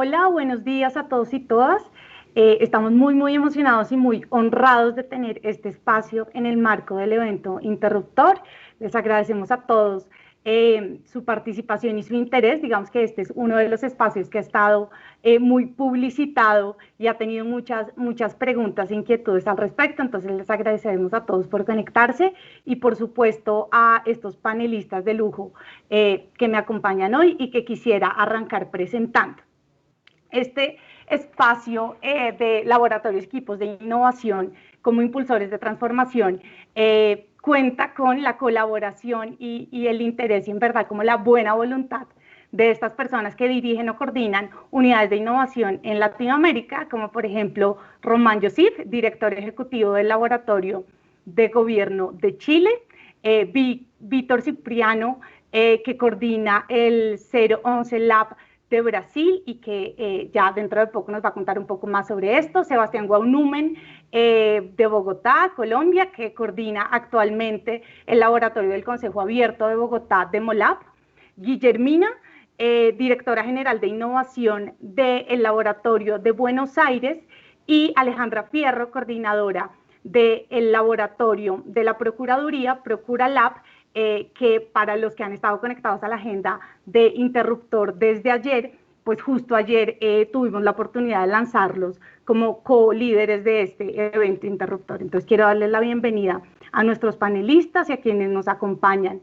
Hola, buenos días a todos y todas. Estamos muy emocionados y muy honrados de tener este espacio en el marco del evento Interruptor. Les agradecemos a todos su participación y su interés. Digamos que este es uno de los espacios que ha estado muy publicitado y ha tenido muchas preguntas e inquietudes al respecto. Entonces les agradecemos a todos por conectarse y por supuesto a estos panelistas de lujo que me acompañan hoy y que quisiera arrancar presentando. Este espacio de laboratorios, equipos de innovación como impulsores de transformación cuenta con la colaboración y el interés y en verdad como la buena voluntad de estas personas que dirigen o coordinan unidades de innovación en Latinoamérica, como por ejemplo Román Yosif, director ejecutivo del Laboratorio de Gobierno de Chile, Víctor Cipriano, que coordina el 011 Lab de Brasil y que ya dentro de poco nos va a contar un poco más sobre esto. Sebastián Guaunumen de Bogotá, Colombia, que coordina actualmente el laboratorio del Consejo Abierto de Bogotá de MOLAB. Guillermina, directora general de innovación del laboratorio de Buenos Aires, y Alejandra Fierro, coordinadora del laboratorio de la Procuraduría, Procuralab, que para los que han estado conectados a la agenda de Interruptor desde ayer, pues justo ayer tuvimos la oportunidad de lanzarlos como co-líderes de este evento Interruptor. Entonces quiero darles la bienvenida a nuestros panelistas y a quienes nos acompañan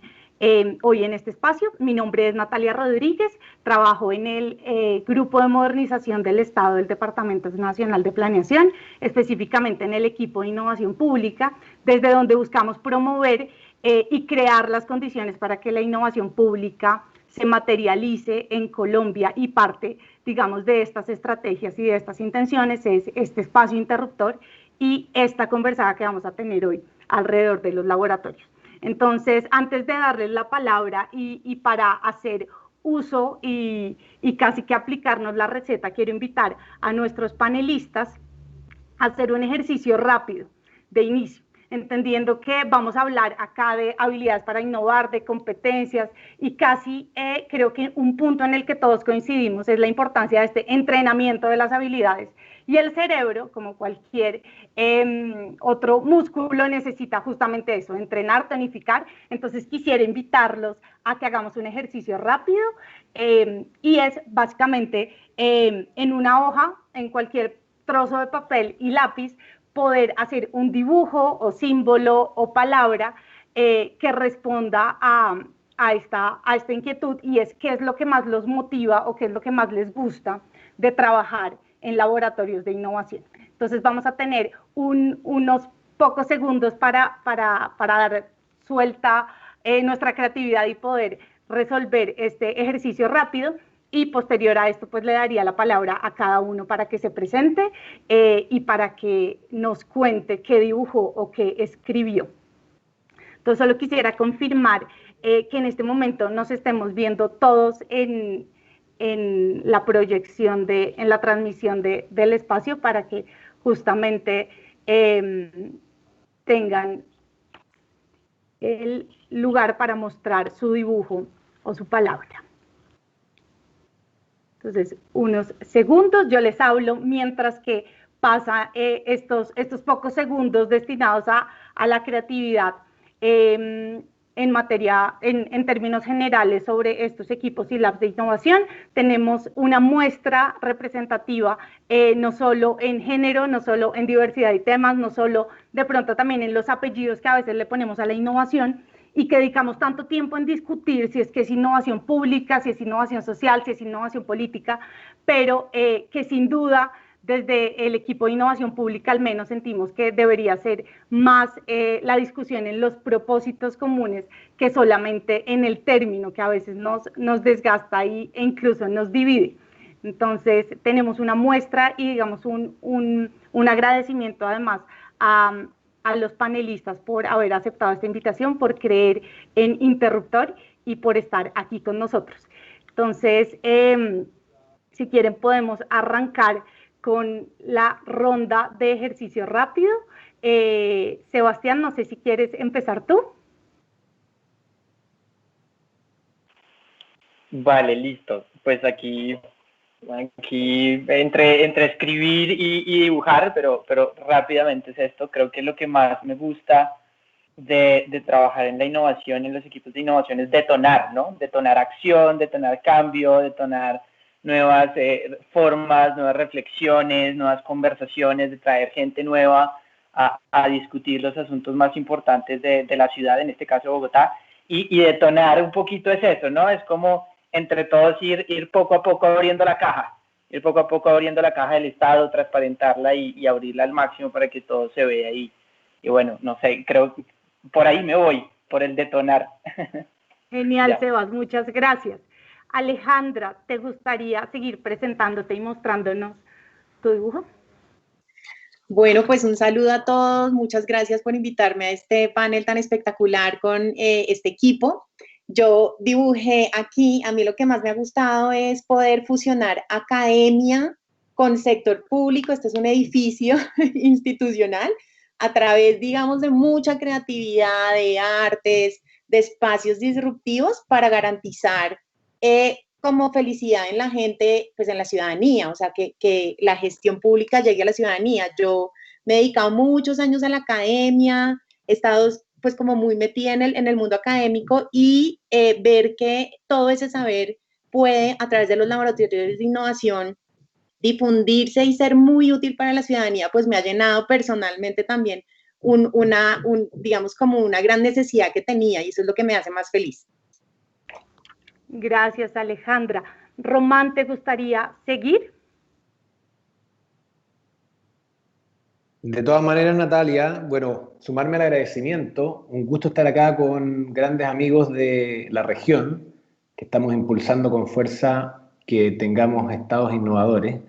hoy en este espacio. Mi nombre es Natalia Rodríguez, trabajo en el Grupo de Modernización del Estado del Departamento Nacional de Planeación, específicamente en el equipo de Innovación Pública, desde donde buscamos promover y crear las condiciones para que la innovación pública se materialice en Colombia, y parte, digamos, de estas estrategias y de estas intenciones es este espacio Interruptor y esta conversada que vamos a tener hoy alrededor de los laboratorios. Entonces, antes de darles la palabra y para hacer uso y casi que aplicarnos la receta, quiero invitar a nuestros panelistas a hacer un ejercicio rápido de inicio, entendiendo que vamos a hablar acá de habilidades para innovar, de competencias, y casi creo que un punto en el que todos coincidimos es la importancia de este entrenamiento de las habilidades. Y el cerebro, como cualquier otro músculo, necesita justamente eso, entrenar, tonificar. Entonces quisiera invitarlos a que hagamos un ejercicio rápido y es básicamente en una hoja, en cualquier trozo de papel y lápiz, poder hacer un dibujo o símbolo o palabra que responda a esta inquietud, y es qué es lo que más los motiva o qué es lo que más les gusta de trabajar en laboratorios de innovación. Entonces vamos a tener unos pocos segundos para dar suelta nuestra creatividad y poder resolver este ejercicio rápido, y posterior a esto pues le daría la palabra a cada uno para que se presente y para que nos cuente qué dibujó o qué escribió. Entonces solo quisiera confirmar que en este momento nos estemos viendo todos en la proyección, en la transmisión del espacio, para que justamente tengan el lugar para mostrar su dibujo o su palabra. Entonces, unos segundos, yo les hablo mientras que pasa estos pocos segundos destinados a la creatividad en materia, en términos generales sobre estos equipos y labs de innovación. Tenemos una muestra representativa, no solo en género, no solo en diversidad de temas, no solo de pronto también en los apellidos que a veces le ponemos a la innovación, y que dedicamos tanto tiempo en discutir si es que es innovación pública, si es innovación social, si es innovación política, pero que sin duda desde el equipo de innovación pública al menos sentimos que debería ser más la discusión en los propósitos comunes que solamente en el término, que a veces nos desgasta e incluso nos divide. Entonces tenemos una muestra y digamos un agradecimiento además a los panelistas por haber aceptado esta invitación, por creer en Interruptor y por estar aquí con nosotros. Entonces, si quieren podemos arrancar con la ronda de ejercicio rápido. Sebastián, no sé si quieres empezar tú. Vale, listo. Pues aquí Aquí entre escribir y dibujar, pero rápidamente es esto. Creo que lo que más me gusta de trabajar en la innovación, en los equipos de innovación, es detonar, ¿no? Detonar acción, detonar cambio, detonar nuevas formas, nuevas reflexiones, nuevas conversaciones, de traer gente nueva a discutir los asuntos más importantes de la ciudad, en este caso Bogotá, y detonar un poquito es eso, ¿no? Es como entre todos ir poco a poco abriendo la caja, ir poco a poco abriendo la caja del Estado, transparentarla y abrirla al máximo para que todo se vea ahí. Y bueno, no sé, creo que por ahí me voy, por el detonar. Genial, Sebas, muchas gracias. Alejandra, ¿te gustaría seguir presentándote y mostrándonos tu dibujo? Bueno, pues un saludo a todos. Muchas gracias por invitarme a este panel tan espectacular con este equipo. Yo dibujé aquí, a mí lo que más me ha gustado es poder fusionar academia con sector público. Este es un edificio institucional a través, digamos, de mucha creatividad, de artes, de espacios disruptivos para garantizar como felicidad en la gente, pues en la ciudadanía, o sea, que la gestión pública llegue a la ciudadanía. Yo me he dedicado muchos años a la academia, he estado pues como muy metida en el mundo académico y ver que todo ese saber puede a través de los laboratorios de innovación difundirse y ser muy útil para la ciudadanía, pues me ha llenado personalmente también digamos como una gran necesidad que tenía y eso es lo que me hace más feliz. Gracias, Alejandra. Román, ¿te gustaría seguir? De todas maneras, Natalia, bueno, sumarme al agradecimiento. Un gusto estar acá con grandes amigos de la región, que estamos impulsando con fuerza que tengamos estados innovadores.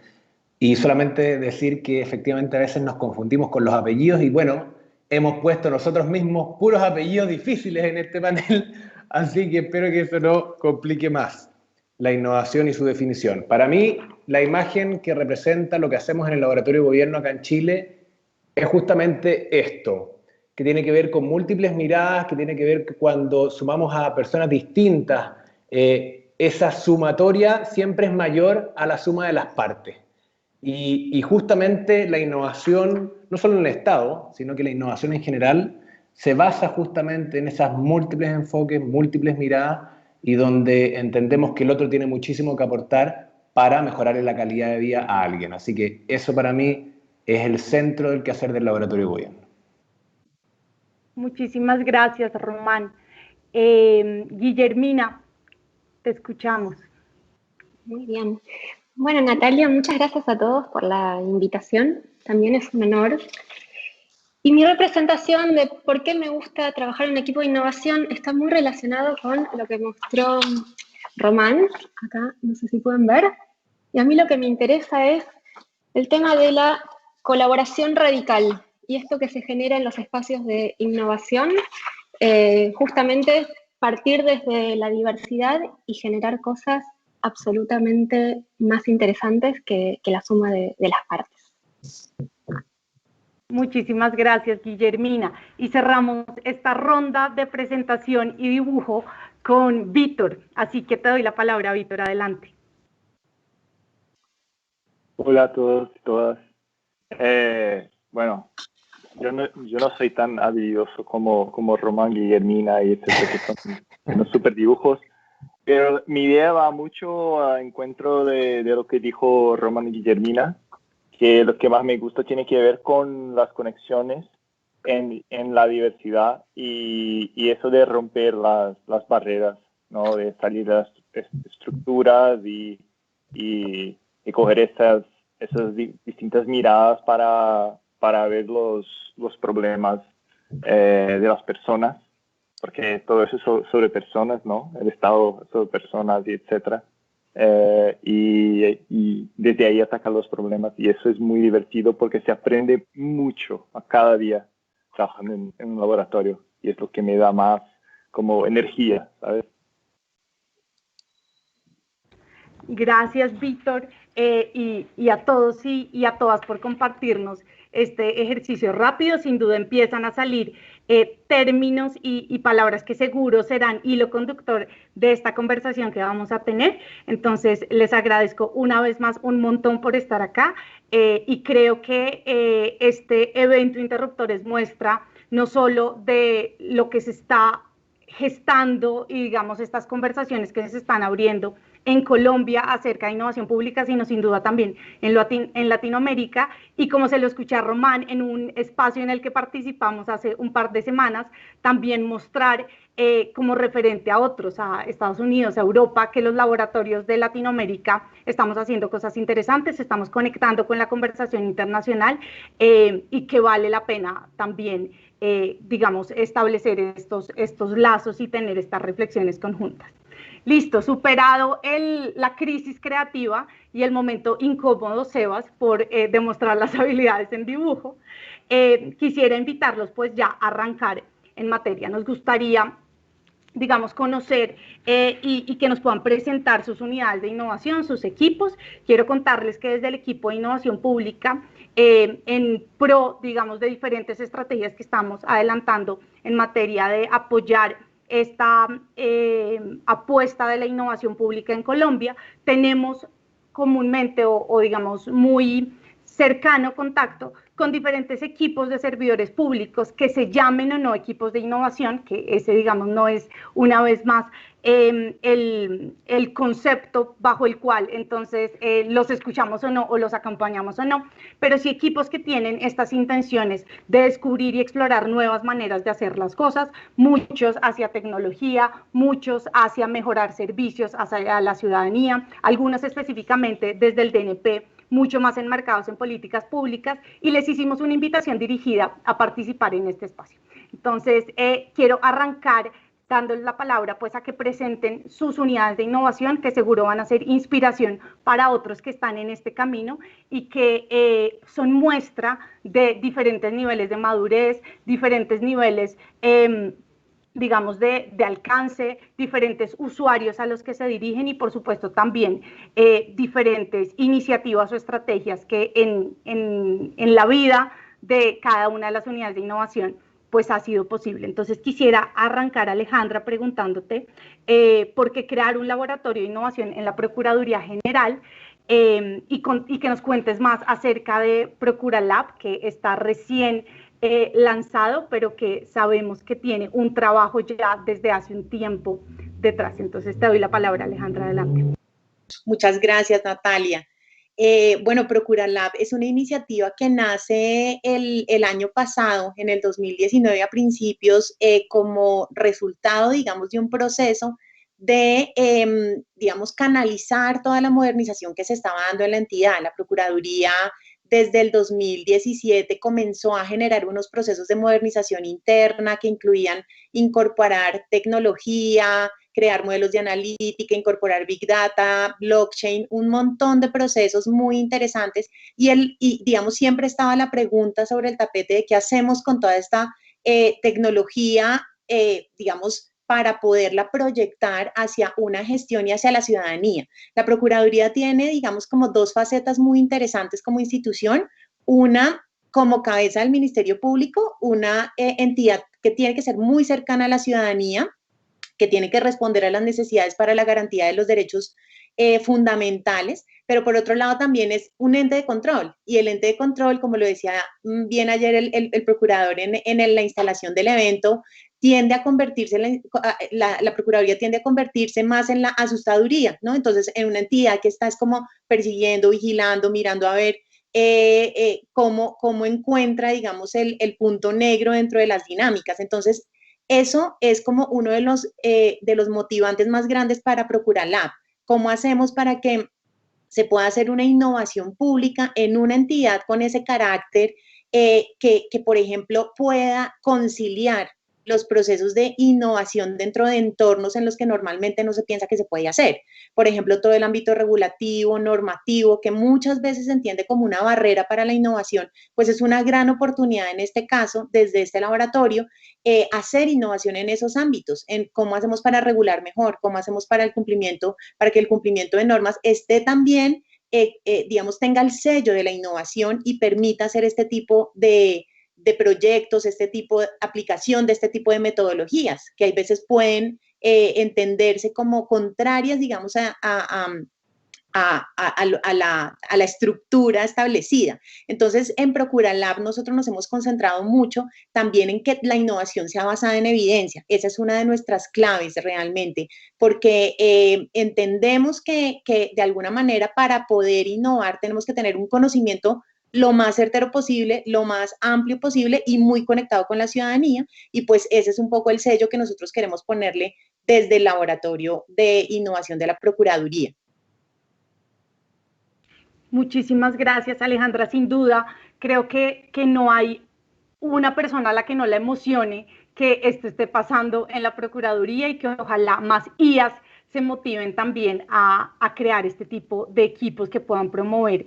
Y solamente decir que efectivamente a veces nos confundimos con los apellidos y bueno, hemos puesto nosotros mismos puros apellidos difíciles en este panel, así que espero que eso no complique más la innovación y su definición. Para mí, la imagen que representa lo que hacemos en el Laboratorio de Gobierno acá en Chile es justamente esto, que tiene que ver con múltiples miradas, que tiene que ver que cuando sumamos a personas distintas, esa sumatoria siempre es mayor a la suma de las partes. Y justamente la innovación, no solo en el Estado, sino que la innovación en general, se basa justamente en esas múltiples enfoques, múltiples miradas, y donde entendemos que el otro tiene muchísimo que aportar para mejorarle la calidad de vida a alguien. Así que eso para mí es el centro del quehacer del Laboratorio de Gobierno. Muchísimas gracias, Román. Guillermina, te escuchamos. Muy bien. Bueno, Natalia, muchas gracias a todos por la invitación. También es un honor. Y mi representación de por qué me gusta trabajar en un equipo de innovación está muy relacionado con lo que mostró Román. Acá, no sé si pueden ver. Y a mí lo que me interesa es el tema de la colaboración radical y esto que se genera en los espacios de innovación, justamente partir desde la diversidad y generar cosas absolutamente más interesantes que la suma de las partes. Muchísimas gracias, Guillermina. Y cerramos esta ronda de presentación y dibujo con Víctor. Así que te doy la palabra, Víctor, adelante. Hola a todos y todas. Bueno, yo no soy tan habilidoso como Román, Guillermina y etcétera, que son unos super dibujos, pero mi idea va mucho a encuentro de lo que dijo Román y Guillermina, que lo que más me gusta tiene que ver con las conexiones en la diversidad y eso de romper las barreras, ¿no? De salir de las estructuras y coger esas distintas miradas para ver los problemas de las personas, porque todo eso es sobre personas, ¿no? El Estado es sobre personas y etcétera. Y desde ahí atacar los problemas y eso es muy divertido porque se aprende mucho a cada día trabajando en un laboratorio y es lo que me da más como energía, ¿sabes? Gracias, Víctor, y a todos y a todas por compartirnos este ejercicio rápido. Sin duda empiezan a salir términos y palabras que seguro serán hilo conductor de esta conversación que vamos a tener. Entonces, les agradezco una vez más un montón por estar acá y creo que este evento Interruptores muestra no solo de lo que se está gestando y digamos estas conversaciones que se están abriendo en Colombia acerca de innovación pública, sino sin duda también en Latinoamérica, y como se lo escuché a Román en un espacio en el que participamos hace un par de semanas, también mostrar como referente a otros, a Estados Unidos, a Europa, que los laboratorios de Latinoamérica estamos haciendo cosas interesantes, estamos conectando con la conversación internacional y que vale la pena también, digamos, establecer estos lazos y tener estas reflexiones conjuntas. Listo, superado la crisis creativa y el momento incómodo, Sebas, por demostrar las habilidades en dibujo, quisiera invitarlos pues ya a arrancar en materia. Nos gustaría, digamos, conocer y que nos puedan presentar sus unidades de innovación, sus equipos. Quiero contarles que desde el equipo de innovación pública, en pro, digamos, de diferentes estrategias que estamos adelantando en materia de apoyar esta apuesta de la innovación pública en Colombia, tenemos comúnmente o digamos muy cercano contacto con diferentes equipos de servidores públicos que se llamen o no equipos de innovación, que ese digamos no es una vez más el concepto bajo el cual entonces los escuchamos o no, o los acompañamos o no, pero sí equipos que tienen estas intenciones de descubrir y explorar nuevas maneras de hacer las cosas, muchos hacia tecnología, muchos hacia mejorar servicios hacia la ciudadanía, algunos específicamente desde el DNP, mucho más enmarcados en políticas públicas, y les hicimos una invitación dirigida a participar en este espacio. Entonces, quiero arrancar dándoles la palabra pues a que presenten sus unidades de innovación, que seguro van a ser inspiración para otros que están en este camino y que son muestra de diferentes niveles de madurez, diferentes niveles digamos, de alcance, diferentes usuarios a los que se dirigen y, por supuesto, también diferentes iniciativas o estrategias que en la vida de cada una de las unidades de innovación pues ha sido posible. Entonces quisiera arrancar, Alejandra, preguntándote por qué crear un laboratorio de innovación en la Procuraduría General y que nos cuentes más acerca de ProcuraLab, que está recién lanzado, pero que sabemos que tiene un trabajo ya desde hace un tiempo detrás. Entonces te doy la palabra, Alejandra, adelante. Muchas gracias, Natalia. Bueno, ProcuraLab es una iniciativa que nace el año pasado, en el 2019 a principios, como resultado, digamos, de un proceso de, digamos, canalizar toda la modernización que se estaba dando en la entidad. La Procuraduría desde el 2017 comenzó a generar unos procesos de modernización interna que incluían incorporar tecnología, crear modelos de analítica, incorporar Big Data, blockchain, un montón de procesos muy interesantes y digamos, siempre estaba la pregunta sobre el tapete de qué hacemos con toda esta tecnología, digamos, para poderla proyectar hacia una gestión y hacia la ciudadanía. La Procuraduría tiene, digamos, como dos facetas muy interesantes como institución. Una, como cabeza del Ministerio Público, una entidad que tiene que ser muy cercana a la ciudadanía, que tiene que responder a las necesidades para la garantía de los derechos fundamentales, pero por otro lado también es un ente de control, y el ente de control, como lo decía bien ayer el procurador en la instalación del evento, tiende a convertirse, la Procuraduría tiende a convertirse más en la asustaduría, ¿no? Entonces, en una entidad que está es como persiguiendo, vigilando, mirando a ver cómo encuentra, digamos, el punto negro dentro de las dinámicas. Entonces, eso es como uno de los motivantes más grandes para ProcuraLab. ¿Cómo hacemos para que se pueda hacer una innovación pública en una entidad con ese carácter que, por ejemplo, pueda conciliar los procesos de innovación dentro de entornos en los que normalmente no se piensa que se puede hacer? Por ejemplo, todo el ámbito regulativo, normativo, que muchas veces se entiende como una barrera para la innovación, pues es una gran oportunidad en este caso, desde este laboratorio, hacer innovación en esos ámbitos, en cómo hacemos para regular mejor, cómo hacemos para el cumplimiento, para que el cumplimiento de normas esté también, digamos, tenga el sello de la innovación y permita hacer este tipo de de proyectos, este tipo de aplicación de este tipo de metodologías, que hay veces pueden entenderse como contrarias, digamos, a la estructura establecida. Entonces, en ProcuraLab nosotros nos hemos concentrado mucho también en que la innovación sea basada en evidencia. Esa es una de nuestras claves realmente, porque entendemos que de alguna manera para poder innovar tenemos que tener un conocimiento lo más certero posible, lo más amplio posible y muy conectado con la ciudadanía. Y pues ese es un poco el sello que nosotros queremos ponerle desde el Laboratorio de Innovación de la Procuraduría. Muchísimas gracias, Alejandra. Sin duda, creo que no hay una persona a la que no la emocione que esto esté pasando en la Procuraduría y que ojalá más IAS se motiven también a crear este tipo de equipos que puedan promover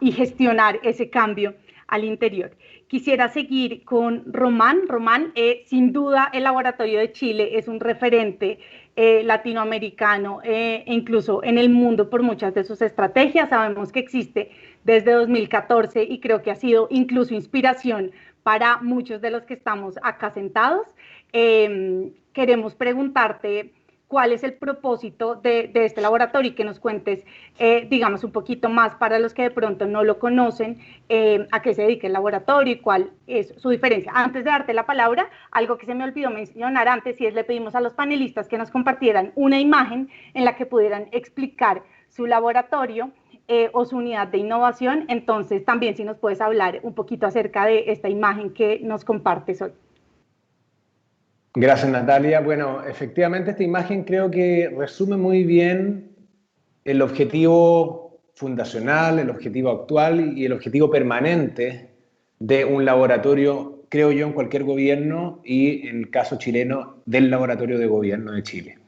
y gestionar ese cambio al interior. Quisiera seguir con Román. Román, sin duda el Laboratorio de Chile es un referente latinoamericano e incluso en el mundo por muchas de sus estrategias. Sabemos que existe desde 2014 y creo que ha sido incluso inspiración para muchos de los que estamos acá sentados. Queremos preguntarte cuál es el propósito de este laboratorio y que nos cuentes, digamos, un poquito más para los que de pronto no lo conocen, a qué se dedica el laboratorio y cuál es su diferencia. Antes de darte la palabra, algo que se me olvidó mencionar antes, y es le pedimos a los panelistas que nos compartieran una imagen en la que pudieran explicar su laboratorio o su unidad de innovación. Entonces, también si nos puedes hablar un poquito acerca de esta imagen que nos compartes hoy. Gracias, Natalia. Bueno, efectivamente esta imagen creo que resume muy bien el objetivo fundacional, el objetivo actual y el objetivo permanente de un laboratorio, creo yo, en cualquier gobierno y en el caso chileno del Laboratorio de Gobierno de Chile,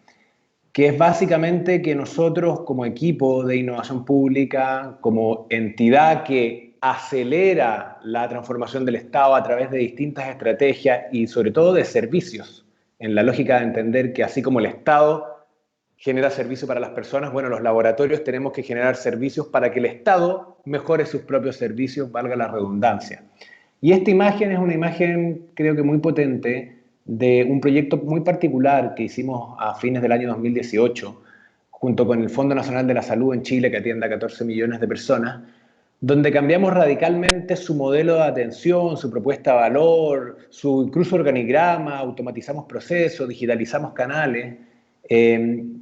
que es básicamente que nosotros como equipo de innovación pública, como entidad que acelera la transformación del Estado a través de distintas estrategias y sobre todo de servicios, en la lógica de entender que así como el Estado genera servicios para las personas, bueno, los laboratorios tenemos que generar servicios para que el Estado mejore sus propios servicios, valga la redundancia. Y esta imagen es una imagen, creo que muy potente, de un proyecto muy particular que hicimos a fines del año 2018, junto con el Fondo Nacional de la Salud en Chile, que atiende a 14 millones de personas, donde cambiamos radicalmente su modelo de atención, su propuesta de valor, su incluso organigrama, automatizamos procesos, digitalizamos canales,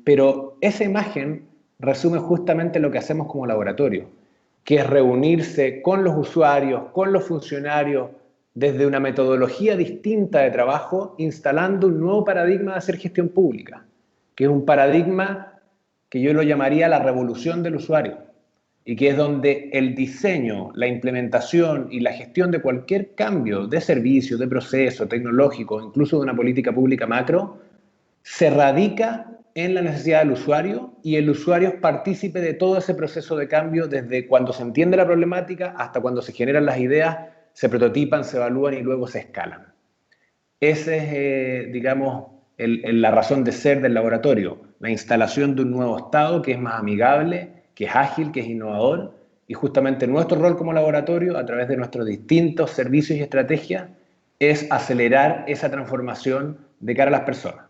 pero esa imagen resume justamente lo que hacemos como laboratorio, que es reunirse con los usuarios, con los funcionarios, desde una metodología distinta de trabajo, instalando un nuevo paradigma de hacer gestión pública, que es un paradigma que yo lo llamaría la revolución del usuario, y que es donde el diseño, la implementación y la gestión de cualquier cambio de servicio, de proceso tecnológico, incluso de una política pública macro, se radica en la necesidad del usuario y el usuario es partícipe de todo ese proceso de cambio desde cuando se entiende la problemática hasta cuando se generan las ideas, se prototipan, se evalúan y luego se escalan. Esa es, digamos, la razón de ser del laboratorio, la instalación de un nuevo estado que es más amigable, que es ágil, que es innovador, y justamente nuestro rol como laboratorio, a través de nuestros distintos servicios y estrategias, es acelerar esa transformación de cara a las personas.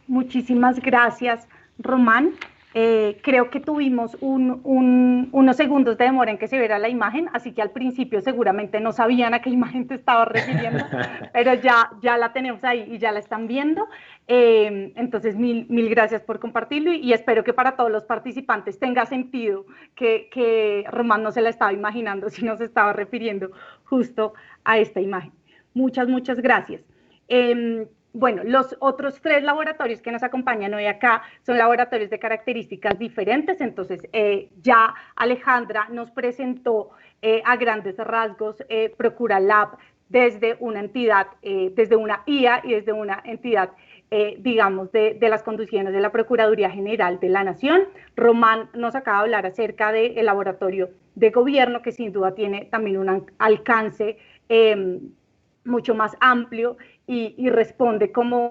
Muchísimas gracias, Román. Creo que tuvimos unos segundos de demora en que se viera la imagen, así que al principio seguramente no sabían a qué imagen te estaba refiriendo, pero ya la tenemos ahí y ya la están viendo. Entonces, mil gracias por compartirlo y espero que para todos los participantes tenga sentido que Román no se la estaba imaginando, sino se estaba refiriendo justo a esta imagen. Muchas gracias. Bueno, los otros 3 laboratorios que nos acompañan hoy acá son laboratorios de características diferentes, entonces ya Alejandra nos presentó a grandes rasgos ProcuraLab desde una entidad, desde una IA y desde una entidad, digamos, de las conducciones de la Procuraduría General de la Nación. Román nos acaba de hablar acerca del laboratorio de gobierno, que sin duda tiene también un alcance mucho más amplio y responde como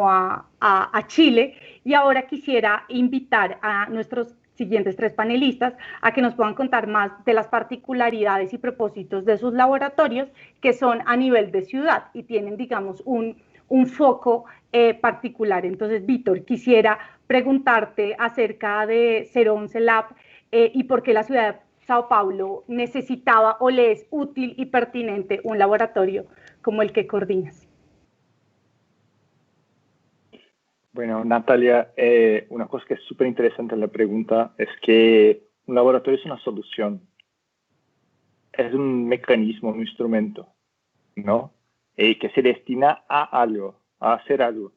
a Chile. Y ahora quisiera invitar a nuestros siguientes 3 panelistas a que nos puedan contar más de las particularidades y propósitos de sus laboratorios, que son a nivel de ciudad y tienen, digamos, un foco particular. Entonces, Víctor, quisiera preguntarte acerca de 011 Lab y por qué la ciudad de Sao Paulo necesitaba o le es útil y pertinente un laboratorio como el que coordinas. Bueno, Natalia, una cosa que es súper interesante en la pregunta es que un laboratorio es una solución, es un mecanismo, un instrumento, ¿no? Que se destina a algo, a hacer algo.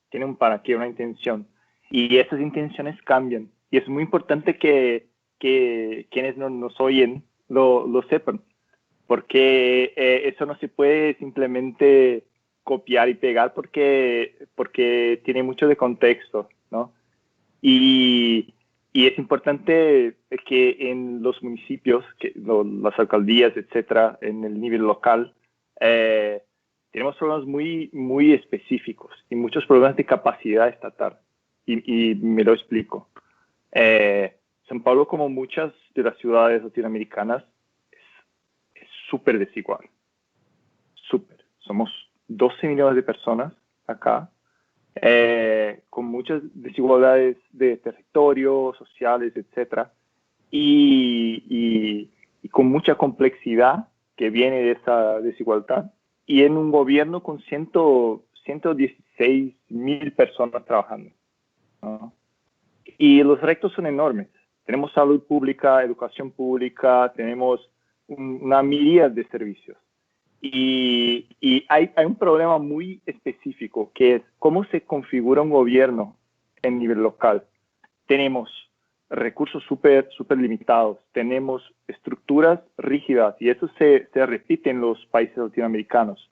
Tiene un para qué, una intención. Y esas intenciones cambian. Y es muy importante que quienes nos oyen lo sepan, porque eso no se puede simplemente copiar y pegar porque tiene mucho de contexto, ¿no? Y es importante que en los municipios, las alcaldías, etcétera, en el nivel local, tenemos problemas muy, muy específicos y muchos problemas de capacidad estatal. Y me lo explico. San Paulo, como muchas de las ciudades latinoamericanas, es súper desigual. Súper. Somos 12 millones de personas acá, con muchas desigualdades de territorio, sociales, etcétera, y con mucha complejidad que viene de esa desigualdad, y en un gobierno con 116.000 personas trabajando, ¿no? Y los retos son enormes. Tenemos salud pública, educación pública, tenemos una miríada de servicios. Y hay un problema muy específico, que es cómo se configura un gobierno en nivel local. Tenemos recursos súper limitados, tenemos estructuras rígidas, y eso se repite en los países latinoamericanos.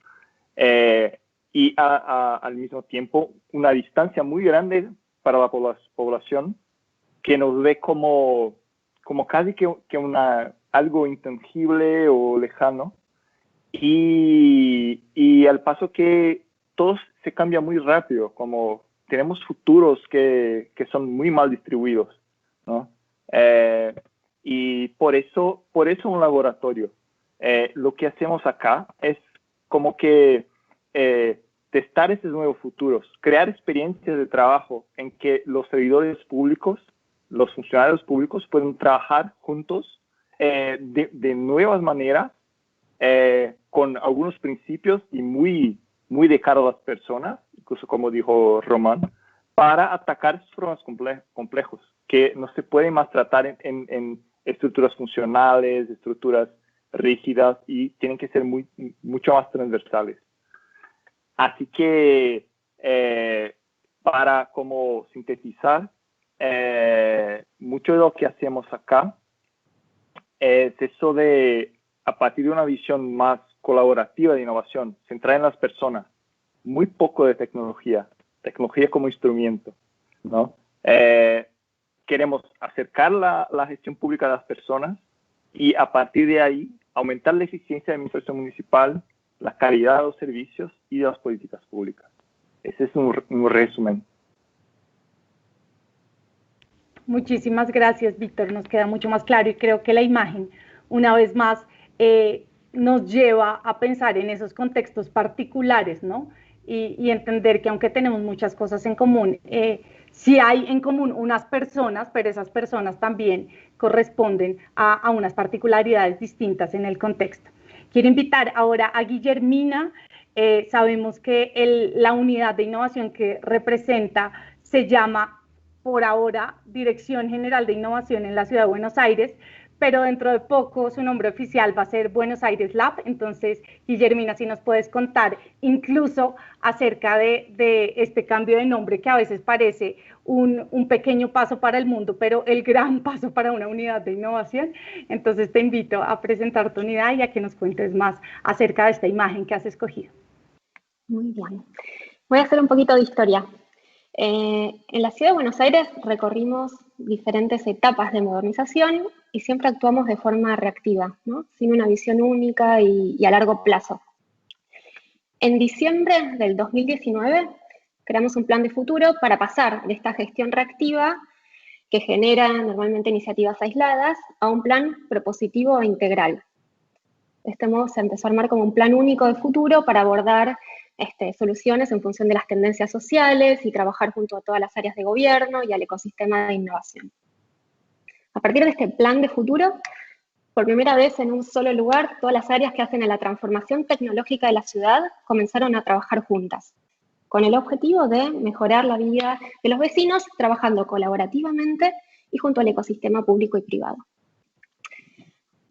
Y al mismo tiempo, una distancia muy grande para la población, que nos ve como casi que algo intangible o lejano. Y al paso que todo se cambia muy rápido, como tenemos futuros que son muy mal distribuidos, ¿no? Y por eso un laboratorio. Lo que hacemos acá es como que testar esos nuevos futuros, crear experiencias de trabajo en que los servidores públicos, los funcionarios públicos pueden trabajar juntos de nuevas maneras, con algunos principios y muy de cara a las personas, incluso como dijo Román, para atacar esos problemas complejos que no se pueden más tratar en estructuras funcionales, estructuras rígidas, y tienen que ser mucho más transversales. Así que, para como sintetizar, mucho de lo que hacemos acá es eso de, a partir de una visión más colaborativa de innovación, centrada en las personas, muy poco de tecnología como instrumento, ¿no? Queremos acercar la gestión pública a las personas y a partir de ahí aumentar la eficiencia de la administración municipal, la calidad de los servicios y de las políticas públicas. Ese es un resumen. Muchísimas gracias, Víctor. Nos queda mucho más claro y creo que la imagen, una vez más, nos lleva a pensar en esos contextos particulares, ¿no? Y entender que aunque tenemos muchas cosas en común, sí hay en común unas personas, pero esas personas también corresponden a unas particularidades distintas en el contexto. Quiero invitar ahora a Guillermina. Sabemos que la unidad de innovación que representa se llama, por ahora, Dirección General de Innovación en la Ciudad de Buenos Aires, pero dentro de poco su nombre oficial va a ser Buenos Aires Lab. Entonces, Guillermina, si nos puedes contar incluso acerca de este cambio de nombre, que a veces parece un pequeño paso para el mundo, pero el gran paso para una unidad de innovación. Entonces te invito a presentar tu unidad y a que nos cuentes más acerca de esta imagen que has escogido. Muy bien. Voy a hacer un poquito de historia. En la ciudad de Buenos Aires recorrimos diferentes etapas de modernización y siempre actuamos de forma reactiva, ¿no? Sin una visión única y a largo plazo. En diciembre del 2019 creamos un plan de futuro para pasar de esta gestión reactiva que genera normalmente iniciativas aisladas, a un plan propositivo e integral. De este modo se empezó a armar como un plan único de futuro para abordar soluciones en función de las tendencias sociales y trabajar junto a todas las áreas de gobierno y al ecosistema de innovación. A partir de este plan de futuro, por primera vez en un solo lugar, todas las áreas que hacen a la transformación tecnológica de la ciudad comenzaron a trabajar juntas, con el objetivo de mejorar la vida de los vecinos, trabajando colaborativamente y junto al ecosistema público y privado.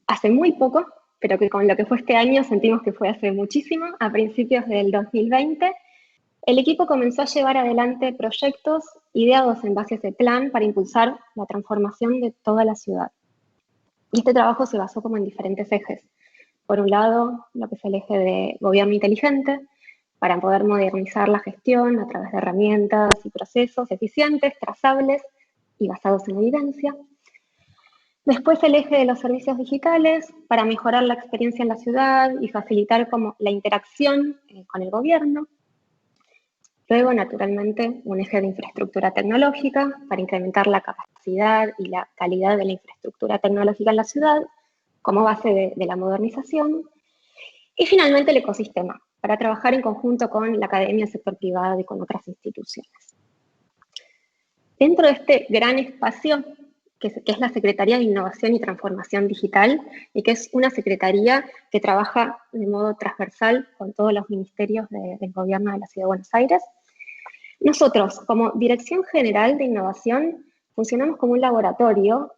Hace muy poco, pero que con lo que fue este año sentimos que fue hace muchísimo, a principios del 2020, el equipo comenzó a llevar adelante proyectos ideados en base a ese plan para impulsar la transformación de toda la ciudad. Y este trabajo se basó como en diferentes ejes. Por un lado, lo que es el eje de gobierno inteligente, para poder modernizar la gestión a través de herramientas y procesos eficientes, trazables y basados en evidencia. Después el eje de los servicios digitales, para mejorar la experiencia en la ciudad y facilitar como la interacción con el gobierno. Luego, naturalmente, un eje de infraestructura tecnológica, para incrementar la capacidad y la calidad de la infraestructura tecnológica en la ciudad, como base de la modernización. Y finalmente el ecosistema, para trabajar en conjunto con la academia, el sector privado y con otras instituciones. Dentro de este gran espacio, que es la Secretaría de Innovación y Transformación Digital, y que es una secretaría que trabaja de modo transversal con todos los ministerios del gobierno de la Ciudad de Buenos Aires. Nosotros, como Dirección General de Innovación, funcionamos como un laboratorio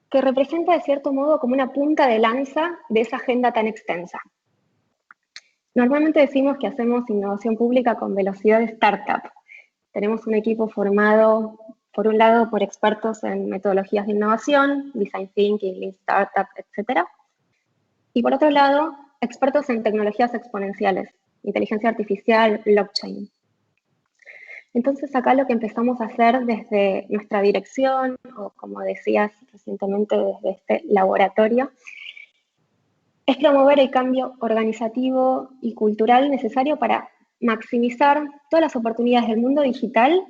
que representa de cierto modo como una punta de lanza de esa agenda tan extensa. Normalmente decimos que hacemos innovación pública con velocidad de startup. Tenemos un equipo formado, por un lado, por expertos en metodologías de innovación, design thinking, lean startup, etc. Y por otro lado, expertos en tecnologías exponenciales, inteligencia artificial, blockchain. Entonces acá lo que empezamos a hacer desde nuestra dirección, o como decías recientemente desde este laboratorio, es promover el cambio organizativo y cultural necesario para maximizar todas las oportunidades del mundo digital,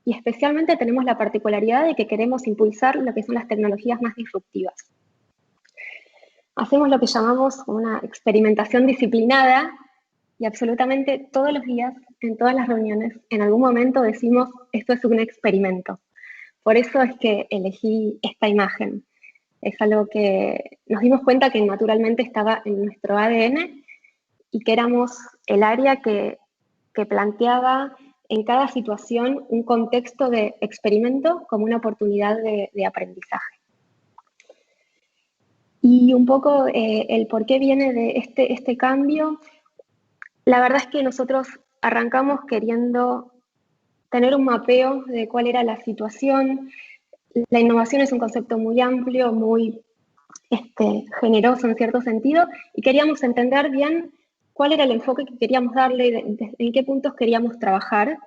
y especialmente tenemos la particularidad de que queremos impulsar lo que son las tecnologías más disruptivas. Hacemos lo que llamamos una experimentación disciplinada, y absolutamente todos los días, en todas las reuniones, en algún momento decimos, esto es un experimento. Por eso es que elegí esta imagen. Es algo que nos dimos cuenta que naturalmente estaba en nuestro ADN y que éramos el área que planteaba en cada situación un contexto de experimento como una oportunidad de aprendizaje. Y un poco el por qué viene de este cambio. La verdad es que nosotros arrancamos queriendo tener un mapeo de cuál era la situación. La innovación es un concepto muy amplio, muy generoso en cierto sentido, y queríamos entender bien cuál era el enfoque que queríamos darle, en qué puntos queríamos trabajar.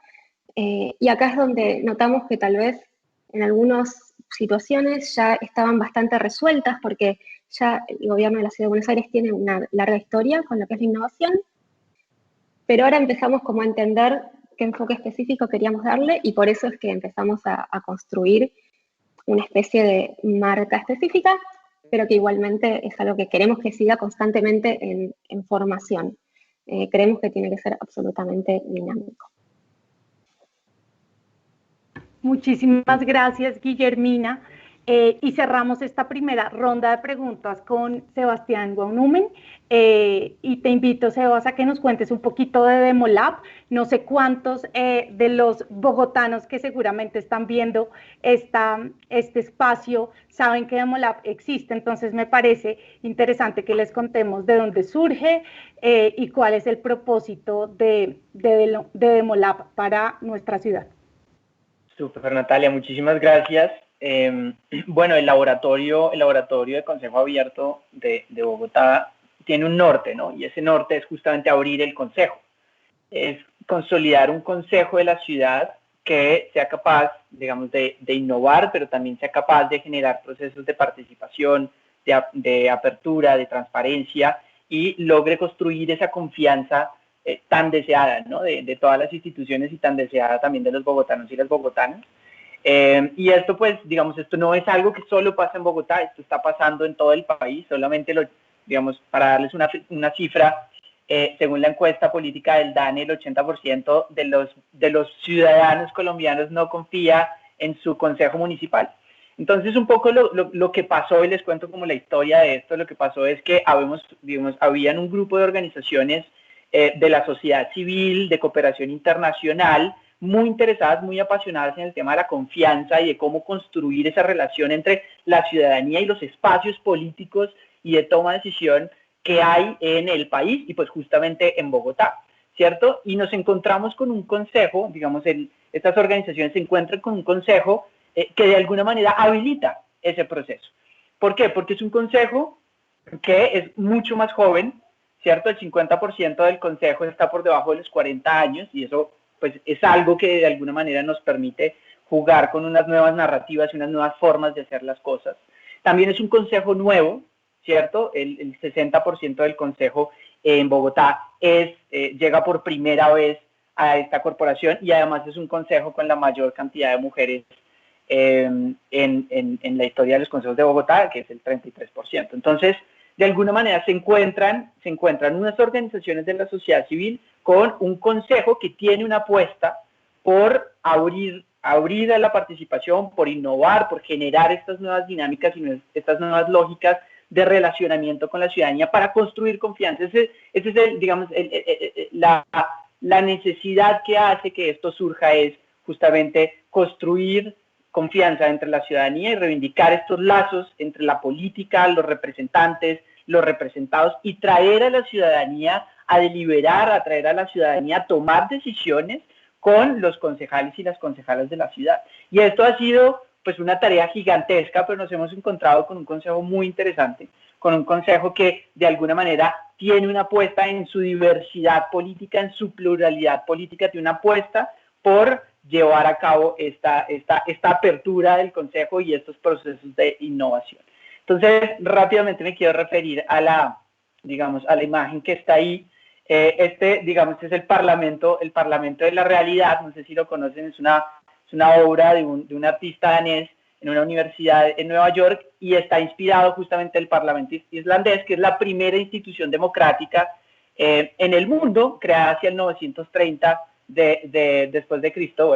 Y acá es donde notamos que tal vez en algunas situaciones ya estaban bastante resueltas, porque ya el gobierno de la Ciudad de Buenos Aires tiene una larga historia con lo que es la innovación, pero ahora empezamos como a entender qué enfoque específico queríamos darle, y por eso es que empezamos a construir una especie de marca específica, pero que igualmente es algo que queremos que siga constantemente en formación. Creemos que tiene que ser absolutamente dinámico. Muchísimas gracias, Guillermina. Y cerramos esta primera ronda de preguntas con Sebastián Guaunumen. Y te invito, Sebas, a que nos cuentes un poquito de Demolab. No sé cuántos de los bogotanos que seguramente están viendo este espacio saben que Demolab existe, entonces me parece interesante que les contemos de dónde surge y cuál es el propósito de Demolab para nuestra ciudad. Súper, Natalia, muchísimas gracias. Bueno, el laboratorio de Consejo Abierto de Bogotá tiene un norte, ¿no? Y ese norte es justamente abrir el consejo. Es consolidar un consejo de la ciudad que sea capaz, digamos, de innovar, pero también sea capaz de generar procesos de participación, de apertura, de transparencia, y logre construir esa confianza tan deseada, ¿no? De todas las instituciones, y tan deseada también de los bogotanos y las bogotanas. Y esto, pues, digamos, esto no es algo que solo pasa en Bogotá, esto está pasando en todo el país, solamente, digamos, para darles una cifra, según la encuesta política del DANE, el 80% de los ciudadanos colombianos no confía en su consejo municipal. Entonces, un poco lo que pasó, y les cuento como la historia de esto, lo que pasó es que habían un grupo de organizaciones de la sociedad civil, de cooperación internacional, muy interesadas, muy apasionadas en el tema de la confianza y de cómo construir esa relación entre la ciudadanía y los espacios políticos y de toma de decisión que hay en el país y pues justamente en Bogotá, ¿cierto? Y nos encontramos con un consejo, digamos, estas organizaciones se encuentran con un consejo que de alguna manera habilita ese proceso. ¿Por qué? Porque es un consejo que es mucho más joven, ¿cierto? El 50% del consejo está por debajo de los 40 años y eso pues es algo que de alguna manera nos permite jugar con unas nuevas narrativas y unas nuevas formas de hacer las cosas. También es un consejo nuevo, ¿cierto? El 60% del consejo en Bogotá llega por primera vez a esta corporación y además es un consejo con la mayor cantidad de mujeres en la historia de los consejos de Bogotá, que es el 33%. Entonces, de alguna manera se encuentran unas organizaciones de la sociedad civil con un consejo que tiene una apuesta por abrir a la participación, por innovar, por generar estas nuevas dinámicas y estas nuevas lógicas de relacionamiento con la ciudadanía para construir confianza. Ese es digamos, la necesidad que hace que esto surja es justamente construir confianza entre la ciudadanía y reivindicar estos lazos entre la política, los representantes, los representados y traer a la ciudadanía a deliberar, a traer a la ciudadanía a tomar decisiones con los concejales y las concejalas de la ciudad. Y esto ha sido pues una tarea gigantesca, pero nos hemos encontrado con un consejo muy interesante, con un consejo que de alguna manera tiene una apuesta en su diversidad política, en su pluralidad política, tiene una apuesta por llevar a cabo esta apertura del consejo y estos procesos de innovación. Entonces, rápidamente me quiero referir a la imagen que está ahí. Digamos, es el Parlamento de la Realidad, no sé si lo conocen, es una obra de un artista danés en una universidad en Nueva York y está inspirado justamente del Parlamento islandés, que es la primera institución democrática en el mundo, creada hacia el 930 después de Cristo,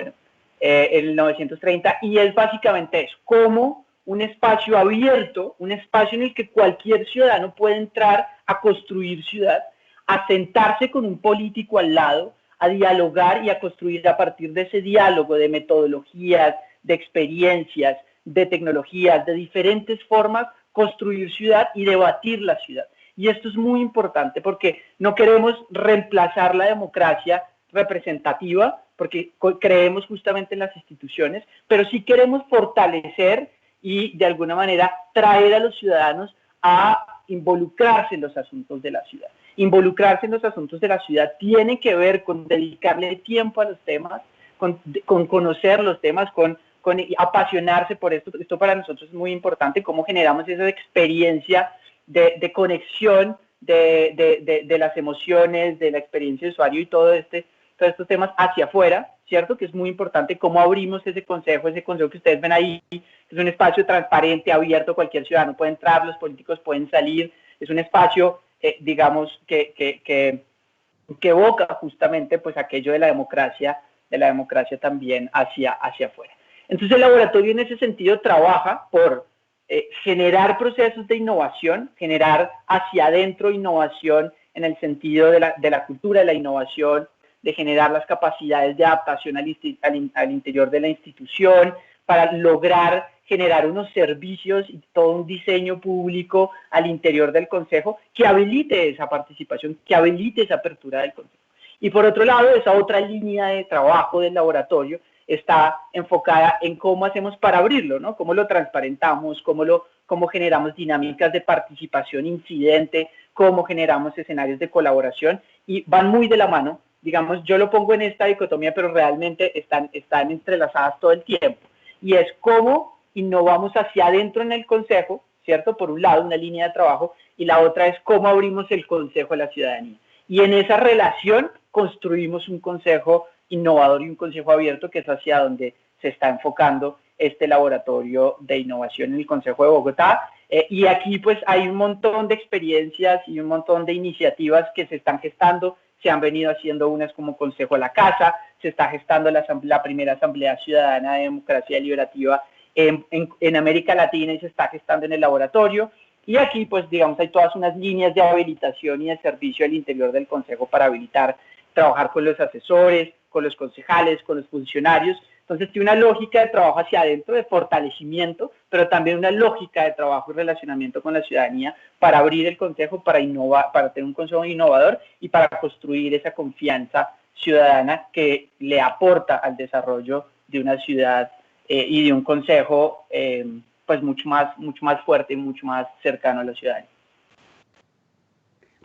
el 930, y es básicamente eso, como un espacio abierto, un espacio en el que cualquier ciudadano puede entrar a construir ciudad, a sentarse con un político al lado, a dialogar y a construir a partir de ese diálogo de metodologías, de experiencias, de tecnologías, de diferentes formas, construir ciudad y debatir la ciudad. Y esto es muy importante porque no queremos reemplazar la democracia representativa, porque creemos justamente en las instituciones, pero sí queremos fortalecer y de alguna manera traer a los ciudadanos a involucrarse en los asuntos de la ciudad. Involucrarse en los asuntos de la ciudad tiene que ver con dedicarle tiempo a los temas, con conocer los temas, con apasionarse por esto. Esto para nosotros es muy importante, cómo generamos esa experiencia de conexión de las emociones, de la experiencia de usuario y todos estos temas hacia afuera, ¿cierto? Que es muy importante cómo abrimos ese consejo que ustedes ven ahí, es un espacio transparente, abierto, cualquier ciudadano puede entrar, los políticos pueden salir, es un espacio, digamos, que evoca justamente pues aquello de la democracia también hacia afuera. Entonces el laboratorio en ese sentido trabaja por generar procesos de innovación, generar hacia adentro innovación en el sentido de la cultura de la innovación, de generar las capacidades de adaptación al interior de la institución, para lograr generar unos servicios y todo un diseño público al interior del consejo que habilite esa participación, que habilite esa apertura del consejo. Y por otro lado, esa otra línea de trabajo del laboratorio está enfocada en cómo hacemos para abrirlo, ¿no? Cómo lo transparentamos, cómo generamos dinámicas de participación incidente, cómo generamos escenarios de colaboración y van muy de la mano. Digamos, yo lo pongo en esta dicotomía, pero realmente están entrelazadas todo el tiempo. Y es cómo innovamos hacia adentro en el consejo, ¿cierto? Por un lado, una línea de trabajo, y la otra es cómo abrimos el consejo a la ciudadanía. Y en esa relación construimos un consejo innovador y un consejo abierto, que es hacia donde se está enfocando este laboratorio de innovación en el Consejo de Bogotá. Y aquí pues hay un montón de experiencias y un montón de iniciativas que se están gestando. Se han venido haciendo unas como Consejo a la Casa, se está gestando la primera Asamblea Ciudadana de Democracia Deliberativa en América Latina y se está gestando en el laboratorio. Y aquí, pues, digamos, hay todas unas líneas de habilitación y de servicio al interior del Consejo para habilitar, trabajar con los asesores, con los concejales, con los funcionarios. Entonces, tiene una lógica de trabajo hacia adentro, de fortalecimiento, pero también una lógica de trabajo y relacionamiento con la ciudadanía para abrir el Consejo, para innovar, para tener un Consejo innovador y para construir esa confianza ciudadana que le aporta al desarrollo de una ciudad y de un Consejo pues mucho más fuerte y mucho más cercano a la ciudadanía.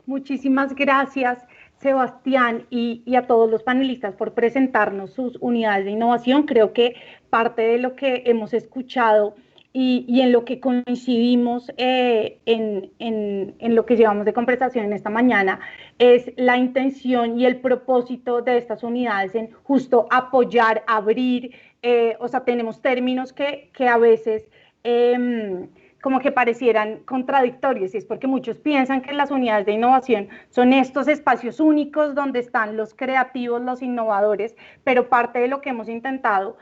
Muchísimas gracias, Sebastián, y a todos los panelistas por presentarnos sus unidades de innovación. Creo que parte de lo que hemos escuchado y en lo que coincidimos en lo que llevamos de conversación en esta mañana es la intención y el propósito de estas unidades en justo apoyar, abrir, o sea, tenemos términos que a veces como que parecieran contradictorios, y es porque muchos piensan que las unidades de innovación son estos espacios únicos donde están los creativos, los innovadores, pero parte de lo que hemos intentado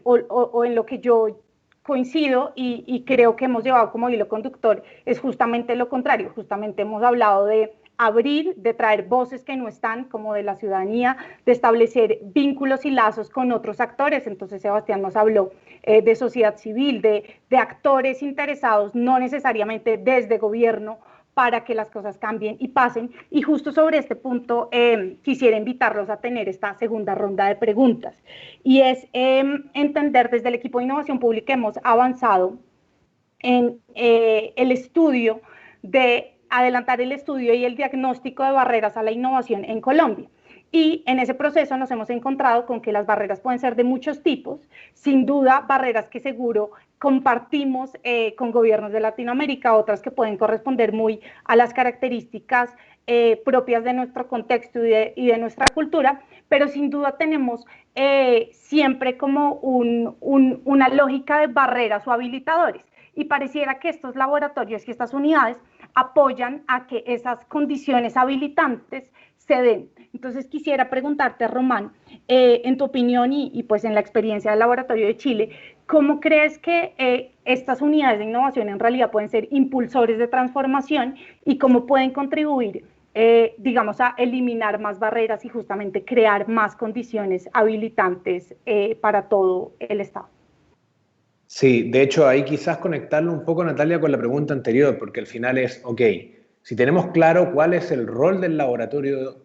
o en lo que yo coincido y creo que hemos llevado como hilo conductor es justamente lo contrario. Justamente hemos hablado de abrir, de traer voces que no están, como de la ciudadanía, de establecer vínculos y lazos con otros actores. Entonces Sebastián nos habló de sociedad civil, de actores interesados, no necesariamente desde gobierno, para que las cosas cambien y pasen. Y justo sobre este punto quisiera invitarlos a tener esta segunda ronda de preguntas. Y es entender, desde el equipo de innovación pública hemos avanzado en el estudio de adelantar el estudio y el diagnóstico de barreras a la innovación en Colombia. Y en ese proceso nos hemos encontrado con que las barreras pueden ser de muchos tipos, sin duda barreras que seguro compartimos con gobiernos de Latinoamérica, otras que pueden corresponder muy a las características propias de nuestro contexto y de nuestra cultura, pero sin duda tenemos siempre como una lógica de barreras o habilitadores, y pareciera que estos laboratorios y estas unidades apoyan a que esas condiciones habilitantes se den. Entonces quisiera preguntarte, Román, en tu opinión y pues en la experiencia del Laboratorio de Chile, ¿cómo crees que estas unidades de innovación en realidad pueden ser impulsores de transformación y cómo pueden contribuir, digamos, a eliminar más barreras y justamente crear más condiciones habilitantes para todo el Estado? Sí, de hecho ahí quizás conectarlo un poco, Natalia, con la pregunta anterior, porque al final es, ok, si tenemos claro cuál es el rol del laboratorio,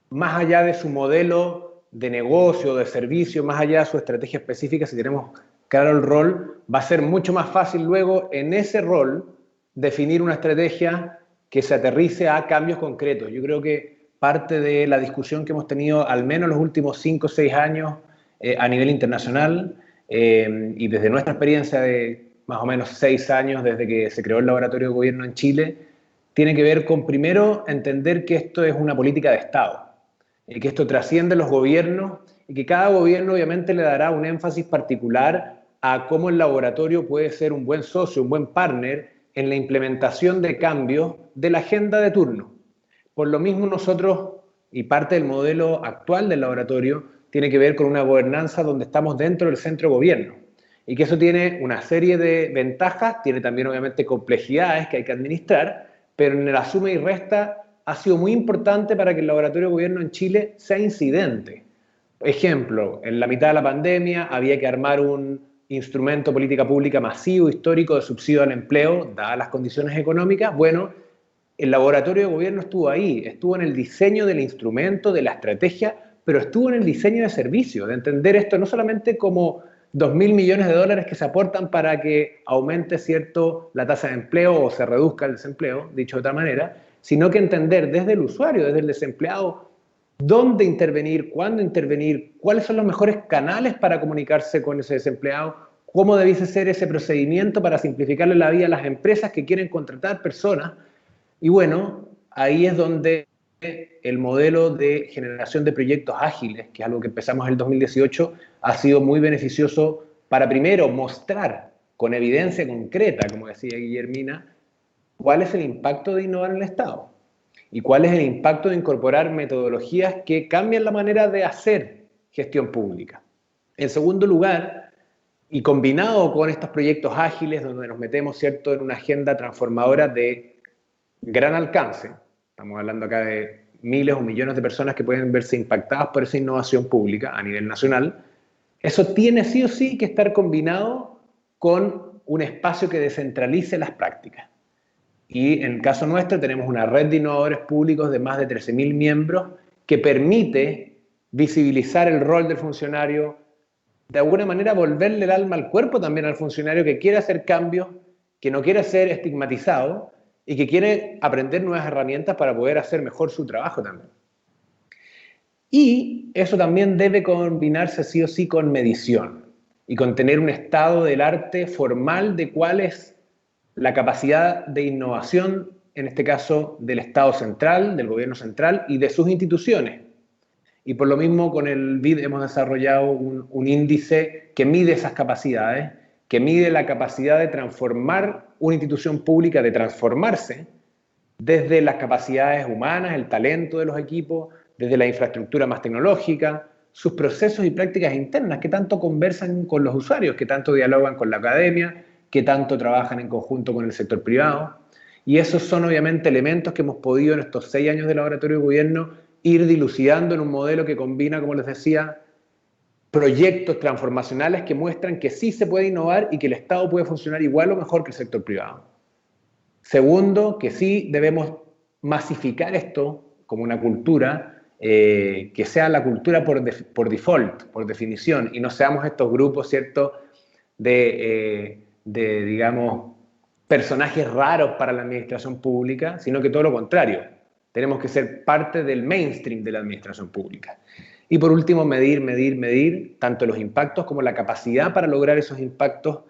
más allá de su modelo de negocio, de servicio, más allá de su estrategia específica, si tenemos claro el rol, va a ser mucho más fácil luego en ese rol definir una estrategia que se aterrice a cambios concretos. Yo creo que parte de la discusión que hemos tenido, al menos los últimos 5 o 6 años a nivel internacional, y desde nuestra experiencia de más o menos 6 años desde que se creó el Laboratorio de Gobierno en Chile, tiene que ver con, primero, entender que esto es una política de Estado, y que esto trasciende los gobiernos, y que cada gobierno obviamente le dará un énfasis particular a cómo el laboratorio puede ser un buen socio, un buen partner en la implementación de cambios de la agenda de turno. Por lo mismo nosotros, y parte del modelo actual del laboratorio, tiene que ver con una gobernanza donde estamos dentro del centro de gobierno, y que eso tiene una serie de ventajas, tiene también obviamente complejidades que hay que administrar, pero en la suma y resta ha sido muy importante para que el Laboratorio de Gobierno en Chile sea incidente. Ejemplo, en la mitad de la pandemia había que armar un instrumento de política pública masivo, histórico, de subsidio al empleo, dadas las condiciones económicas. Bueno, el Laboratorio de Gobierno estuvo ahí, estuvo en el diseño del instrumento, de la estrategia, pero estuvo en el diseño de servicio, de entender esto no solamente como 2.000 millones de dólares que se aportan para que aumente la tasa de empleo o se reduzca el desempleo, dicho de otra manera, sino que entender desde el usuario, desde el desempleado, dónde intervenir, cuándo intervenir, cuáles son los mejores canales para comunicarse con ese desempleado, cómo debiese ser ese procedimiento para simplificarle la vida a las empresas que quieren contratar personas. Y bueno, ahí es donde el modelo de generación de proyectos ágiles, que es algo que empezamos en el 2018, ha sido muy beneficioso para primero mostrar con evidencia concreta, como decía Guillermina, cuál es el impacto de innovar en el Estado y cuál es el impacto de incorporar metodologías que cambian la manera de hacer gestión pública. En segundo lugar, y combinado con estos proyectos ágiles donde nos metemos, ¿cierto?, en una agenda transformadora de gran alcance, estamos hablando acá de miles o millones de personas que pueden verse impactadas por esa innovación pública a nivel nacional, eso tiene sí o sí que estar combinado con un espacio que descentralice las prácticas. Y en el caso nuestro tenemos una red de innovadores públicos de más de 13.000 miembros que permite visibilizar el rol del funcionario, de alguna manera volverle el alma al cuerpo también al funcionario que quiere hacer cambios, que no quiere ser estigmatizado y que quiere aprender nuevas herramientas para poder hacer mejor su trabajo también. Y eso también debe combinarse sí o sí con medición y con tener un estado del arte formal de cuál es la capacidad de innovación, en este caso del Estado central, del gobierno central y de sus instituciones. Y por lo mismo con el BID hemos desarrollado un índice que mide esas capacidades, que mide la capacidad de transformar una institución pública, de transformarse desde las capacidades humanas, el talento de los equipos, desde la infraestructura más tecnológica, sus procesos y prácticas internas, que tanto conversan con los usuarios, que tanto dialogan con la academia, que tanto trabajan en conjunto con el sector privado. Y esos son obviamente elementos que hemos podido en estos 6 años de laboratorio de gobierno ir dilucidando en un modelo que combina, como les decía, proyectos transformacionales que muestran que sí se puede innovar y que el Estado puede funcionar igual o mejor que el sector privado. Segundo, que sí debemos masificar esto como una cultura, que sea la cultura por default, por definición, y no seamos estos grupos, ¿cierto?, digamos, personajes raros para la administración pública, sino que todo lo contrario. Tenemos que ser parte del mainstream de la administración pública. Y por último, medir tanto los impactos como la capacidad para lograr esos impactos,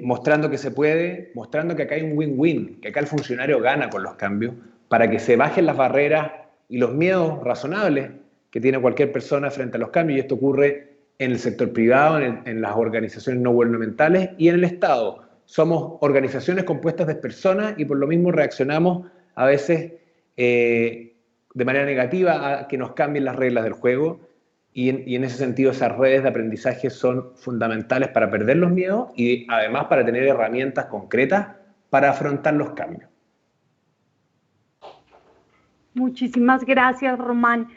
mostrando que se puede, mostrando que acá hay un win-win, que acá el funcionario gana con los cambios, para que se bajen las barreras y los miedos razonables que tiene cualquier persona frente a los cambios, y esto ocurre en el sector privado, en las organizaciones no gubernamentales y en el Estado. Somos organizaciones compuestas de personas y por lo mismo reaccionamos a veces de manera negativa a que nos cambien las reglas del juego, y en ese sentido esas redes de aprendizaje son fundamentales para perder los miedos y además para tener herramientas concretas para afrontar los cambios. Muchísimas gracias, Román.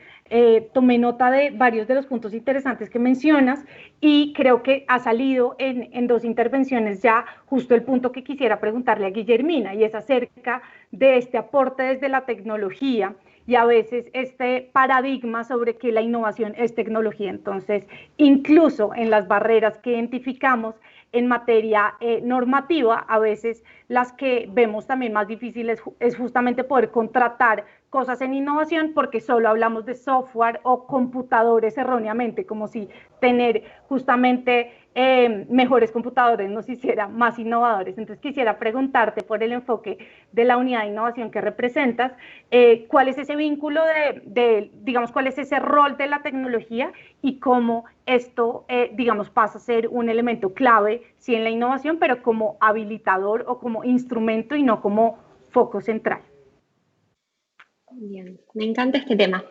Tomé nota de varios de los puntos interesantes que mencionas y creo que ha salido en 2 intervenciones ya justo el punto que quisiera preguntarle a Guillermina, y es acerca de este aporte desde la tecnología y a veces este paradigma sobre que la innovación es tecnología. Entonces, incluso en las barreras que identificamos en materia normativa, a veces las que vemos también más difíciles es justamente poder contratar cosas en innovación porque solo hablamos de software o computadores erróneamente, como si tener justamente mejores computadores nos hiciera más innovadores. Entonces quisiera preguntarte por el enfoque de la unidad de innovación que representas, ¿cuál es ese vínculo digamos, cuál es ese rol de la tecnología y cómo esto, digamos, pasa a ser un elemento clave, sí, en la innovación, pero como habilitador o como instrumento y no como foco central? Bien, me encanta este tema.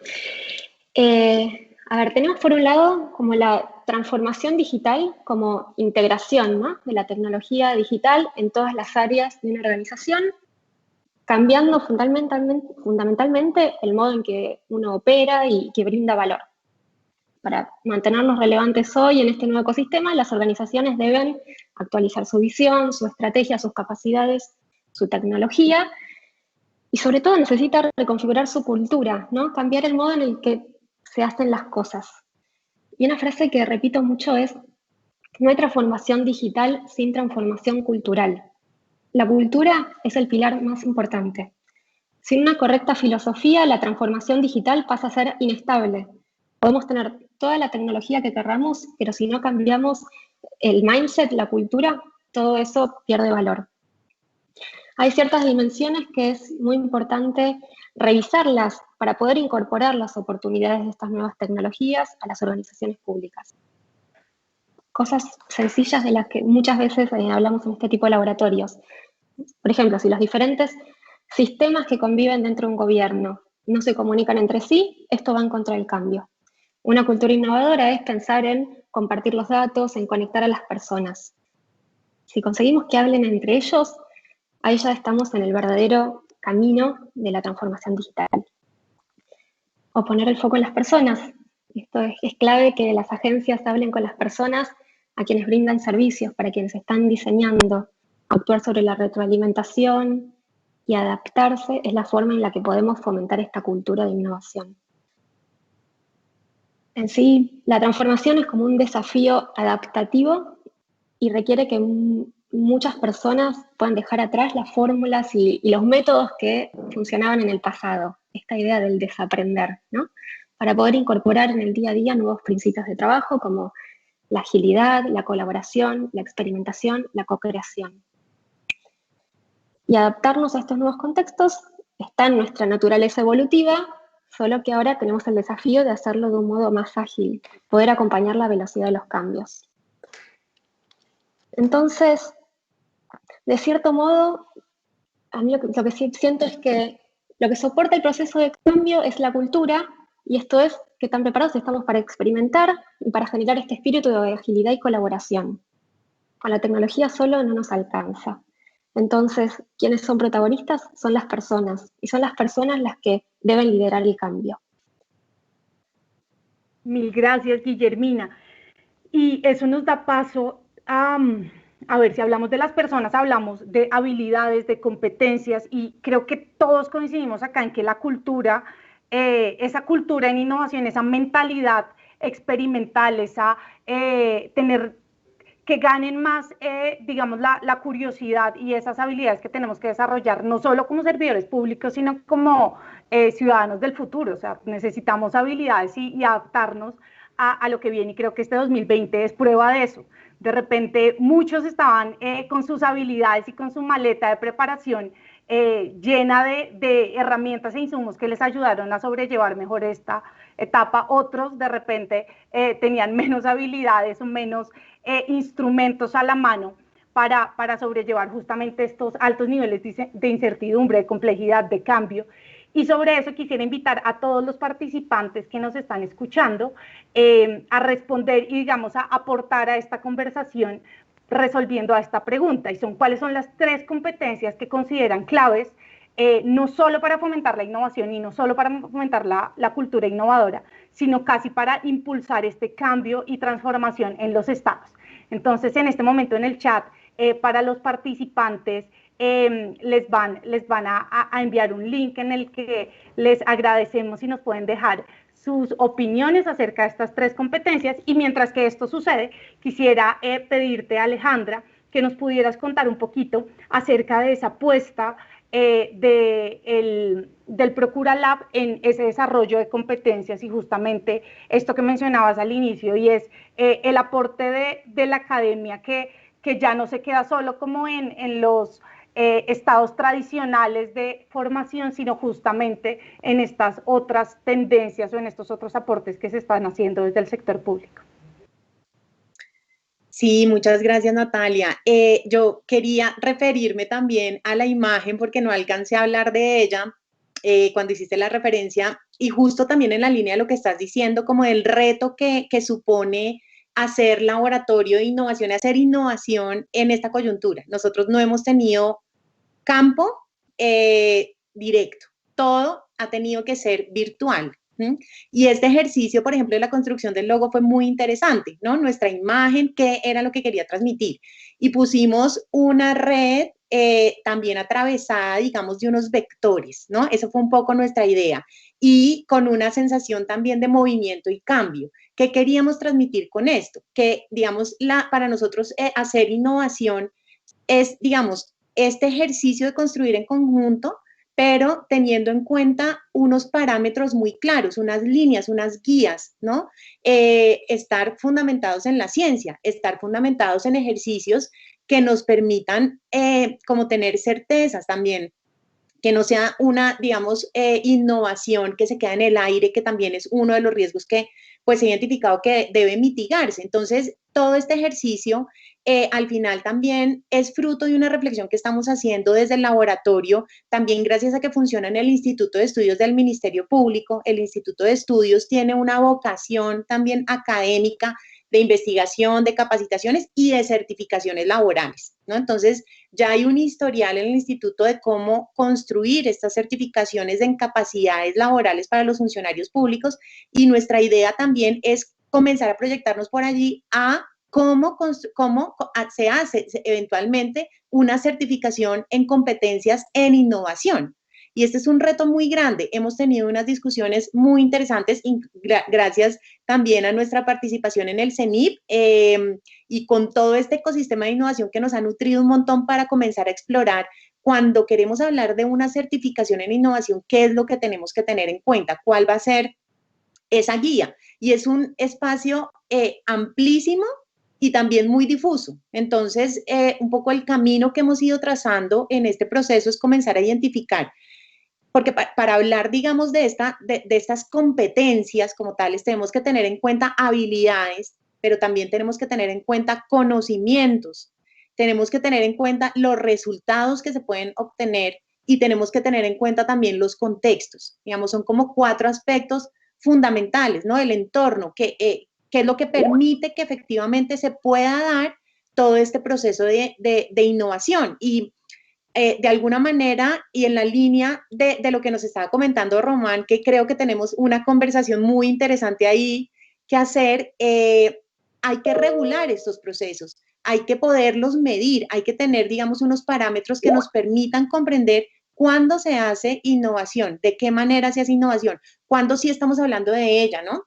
A ver, tenemos por un lado como la transformación digital, como integración, ¿no?, de la tecnología digital en todas las áreas de una organización, cambiando fundamentalmente el modo en que uno opera y que brinda valor. Para mantenernos relevantes hoy en este nuevo ecosistema, las organizaciones deben actualizar su visión, su estrategia, sus capacidades, su tecnología, y sobre todo necesita reconfigurar su cultura, ¿no?, cambiar el modo en el que se hacen las cosas. Y una frase que repito mucho es: no hay transformación digital sin transformación cultural. La cultura es el pilar más importante. Sin una correcta filosofía, la transformación digital pasa a ser inestable. Podemos tener toda la tecnología que querramos, pero si no cambiamos el mindset, la cultura, todo eso pierde valor. Hay ciertas dimensiones que es muy importante revisarlas para poder incorporar las oportunidades de estas nuevas tecnologías a las organizaciones públicas. Cosas sencillas de las que muchas veces hablamos en este tipo de laboratorios. Por ejemplo, si los diferentes sistemas que conviven dentro de un gobierno no se comunican entre sí, esto va en contra del cambio. Una cultura innovadora es pensar en compartir los datos, en conectar a las personas. Si conseguimos que hablen entre ellos, ahí ya estamos en el verdadero camino de la transformación digital. O poner el foco en las personas. Esto es clave que las agencias hablen con las personas a quienes brindan servicios, para quienes están diseñando. Actuar sobre la retroalimentación y adaptarse es la forma en la que podemos fomentar esta cultura de innovación. En sí, la transformación es como un desafío adaptativo y requiere que muchas personas puedan dejar atrás las fórmulas y los métodos que funcionaban en el pasado. Esta idea del desaprender, ¿no? Para poder incorporar en el día a día nuevos principios de trabajo como la agilidad, la colaboración, la experimentación, la co-creación. Y adaptarnos a estos nuevos contextos está en nuestra naturaleza evolutiva, solo que ahora tenemos el desafío de hacerlo de un modo más ágil, poder acompañar la velocidad de los cambios. Entonces, de cierto modo, a mí lo que sí siento es que lo que soporta el proceso de cambio es la cultura, y esto es qué tan preparados estamos para experimentar y para generar este espíritu de agilidad y colaboración. Con la tecnología solo no nos alcanza. Entonces, quienes son protagonistas son las personas, y son las personas las que deben liderar el cambio. Mil gracias, Guillermina. Y eso nos da paso a ver, si hablamos de las personas, hablamos de habilidades, de competencias, y creo que todos coincidimos acá en que la cultura, esa cultura en innovación, esa mentalidad experimental, esa tener que ganen más, digamos, la curiosidad y esas habilidades que tenemos que desarrollar, no solo como servidores públicos, sino como ciudadanos del futuro. O sea, necesitamos habilidades y adaptarnos a lo que viene, y creo que este 2020 es prueba de eso. De repente muchos estaban con sus habilidades y con su maleta de preparación llena de herramientas e insumos que les ayudaron a sobrellevar mejor esta etapa. Otros de repente tenían menos habilidades o menos instrumentos a la mano para sobrellevar justamente estos altos niveles de incertidumbre, de complejidad, de cambio. Y sobre eso quisiera invitar a todos los participantes que nos están escuchando a responder y, digamos, a aportar a esta conversación resolviendo a esta pregunta, y son cuáles son las 3 competencias que consideran claves, no solo para fomentar la innovación y no solo para fomentar la cultura innovadora, sino casi para impulsar este cambio y transformación en los estados. Entonces, en este momento en el chat, para los participantes, les van a enviar un link en el que les agradecemos si nos pueden dejar sus opiniones acerca de estas 3 competencias. Y mientras que esto sucede, quisiera pedirte, Alejandra, que nos pudieras contar un poquito acerca de esa apuesta del Procura Lab en ese desarrollo de competencias, y justamente esto que mencionabas al inicio, y es el aporte de la academia que ya no se queda solo como en los estados tradicionales de formación, sino justamente en estas otras tendencias o en estos otros aportes que se están haciendo desde el sector público. Sí, muchas gracias, Natalia. Yo quería referirme también a la imagen porque no alcancé a hablar de ella cuando hiciste la referencia, y justo también en la línea de lo que estás diciendo, como el reto que supone hacer laboratorio de innovación, hacer innovación en esta coyuntura. Nosotros no hemos tenido campo directo, todo ha tenido que ser virtual. Y este ejercicio, por ejemplo, de la construcción del logo fue muy interesante, ¿no? Nuestra imagen, qué era lo que quería transmitir. Y pusimos una red también atravesada, digamos, de unos vectores, ¿no? Eso fue un poco nuestra idea. Y con una sensación también de movimiento y cambio. ¿Qué queríamos transmitir con esto? Que, digamos, para nosotros hacer innovación es, digamos, este ejercicio de construir en conjunto, pero teniendo en cuenta unos parámetros muy claros, unas líneas, unas guías, ¿no? Estar fundamentados en la ciencia, estar fundamentados en ejercicios que nos permitan como tener certezas también, que no sea una, digamos, innovación que se queda en el aire, que también es uno de los riesgos que pues he identificado que debe mitigarse. Entonces, todo este ejercicio al final también es fruto de una reflexión que estamos haciendo desde el laboratorio, también gracias a que funciona en el Instituto de Estudios del Ministerio Público. El Instituto de Estudios tiene una vocación también académica de investigación, de capacitaciones y de certificaciones laborales, ¿no? Entonces, ya hay un historial en el instituto de cómo construir estas certificaciones en capacidades laborales para los funcionarios públicos, y nuestra idea también es comenzar a proyectarnos por allí a cómo se hace eventualmente una certificación en competencias en innovación. Y este es un reto muy grande. Hemos tenido unas discusiones muy interesantes, gracias también a nuestra participación en el CENIP, y con todo este ecosistema de innovación que nos ha nutrido un montón para comenzar a explorar cuando queremos hablar de una certificación en innovación, qué es lo que tenemos que tener en cuenta, cuál va a ser esa guía. Y es un espacio amplísimo y también muy difuso. Entonces, un poco el camino que hemos ido trazando en este proceso es comenzar a identificar, porque para hablar, digamos, de estas competencias como tales, tenemos que tener en cuenta habilidades, pero también tenemos que tener en cuenta conocimientos, tenemos que tener en cuenta los resultados que se pueden obtener y tenemos que tener en cuenta también los contextos. Digamos, son como 4 aspectos fundamentales, ¿no? El entorno, que es lo que permite que efectivamente se pueda dar todo este proceso de innovación. Y de alguna manera, y en la línea de lo que nos estaba comentando Román, que creo que tenemos una conversación muy interesante ahí que hacer, hay que regular estos procesos, hay que poderlos medir, hay que tener, digamos, unos parámetros que nos permitan comprender cuándo se hace innovación, de qué manera se hace innovación, cuándo sí estamos hablando de ella, ¿no?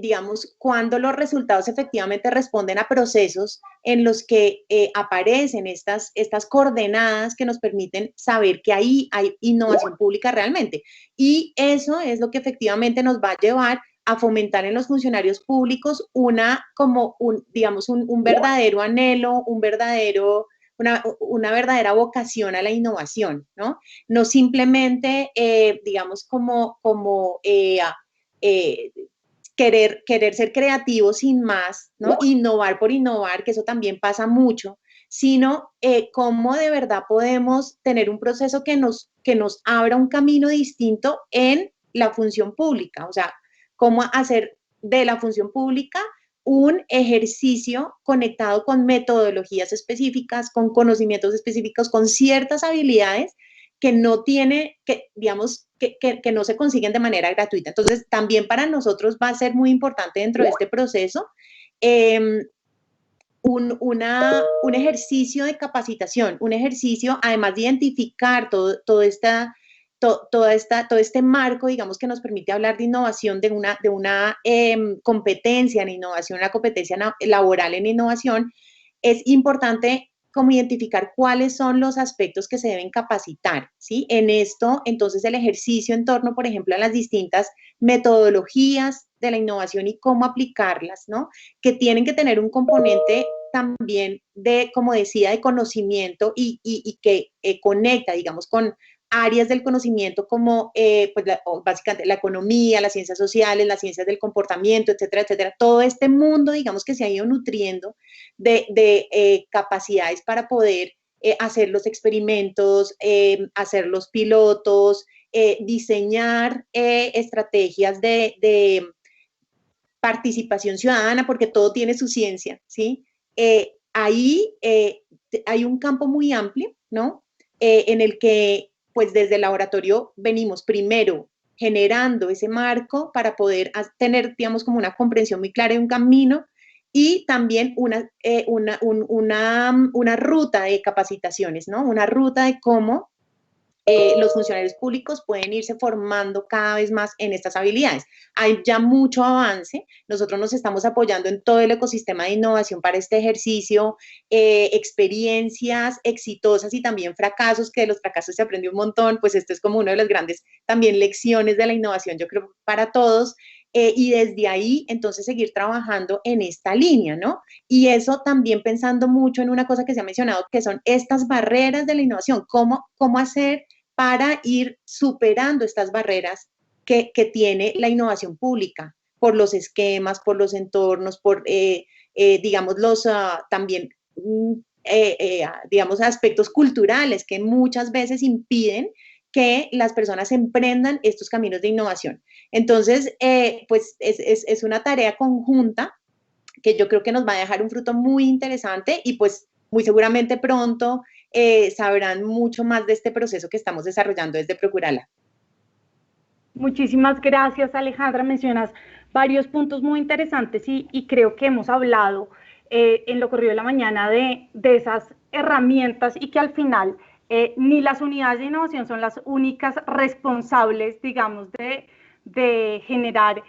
Digamos, cuando los resultados efectivamente responden a procesos en los que aparecen estas coordenadas que nos permiten saber que ahí hay innovación pública realmente. Y eso es lo que efectivamente nos va a llevar a fomentar en los funcionarios públicos digamos, un verdadero anhelo, una verdadera vocación a la innovación, ¿no? No simplemente, digamos, querer ser creativos sin más, ¿no? Innovar por innovar, que eso también pasa mucho, sino cómo de verdad podemos tener un proceso que nos abra un camino distinto en la función pública, o sea, cómo hacer de la función pública un ejercicio conectado con metodologías específicas, con conocimientos específicos, con ciertas habilidades que no digamos, que no se consiguen de manera gratuita. Entonces, también para nosotros va a ser muy importante dentro de este proceso un ejercicio de capacitación, un ejercicio, además de identificar todo este marco, digamos, que nos permite hablar de innovación, de una competencia en innovación, una competencia laboral en innovación. Es importante como identificar cuáles son los aspectos que se deben capacitar, ¿sí? En esto, entonces, el ejercicio en torno, por ejemplo, a las distintas metodologías de la innovación y cómo aplicarlas, ¿no? Que tienen que tener un componente también de, como decía, de conocimiento y que conecta, digamos, con áreas del conocimiento como pues básicamente la economía, las ciencias sociales, las ciencias del comportamiento, etcétera, etcétera. Todo este mundo, digamos, que se ha ido nutriendo de capacidades para poder hacer los experimentos, hacer los pilotos, diseñar estrategias de participación ciudadana, porque todo tiene su ciencia, ¿sí? Ahí hay un campo muy amplio, ¿no? En el que, pues desde el laboratorio venimos primero generando ese marco para poder tener, digamos, como una comprensión muy clara de un camino y también una ruta de capacitaciones, ¿no? Una ruta de cómo los funcionarios públicos pueden irse formando cada vez más en estas habilidades. Hay ya mucho avance, nosotros nos estamos apoyando en todo el ecosistema de innovación para este ejercicio, experiencias exitosas y también fracasos, que de los fracasos se aprendió un montón, pues esto es como una de las grandes también lecciones de la innovación, yo creo, para todos. y desde ahí entonces seguir trabajando en esta línea, ¿no? Y eso también pensando mucho en una cosa que se ha mencionado, que son estas barreras de la innovación, cómo hacer para ir superando estas barreras que tiene la innovación pública, por los esquemas, por los entornos, por, digamos, también, digamos, aspectos culturales que muchas veces impiden que las personas emprendan estos caminos de innovación. Entonces, pues es una tarea conjunta que yo creo que nos va a dejar un fruto muy interesante y pues muy seguramente pronto sabrán mucho más de este proceso que estamos desarrollando desde Procurala. Muchísimas gracias, Alejandra. Mencionas varios puntos muy interesantes y creo que hemos hablado en lo corrido de la mañana de esas herramientas y que al final ni las unidades de innovación son las únicas responsables, digamos, de generar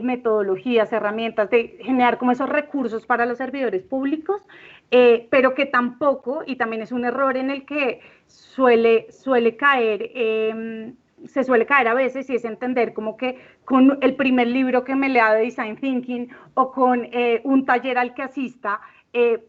metodologías, herramientas, de generar como esos recursos para los servidores públicos, pero que tampoco, y también es un error en el que suele caer, se suele caer a veces, y es entender como que con el primer libro que me lea de Design Thinking o con un taller al que asista,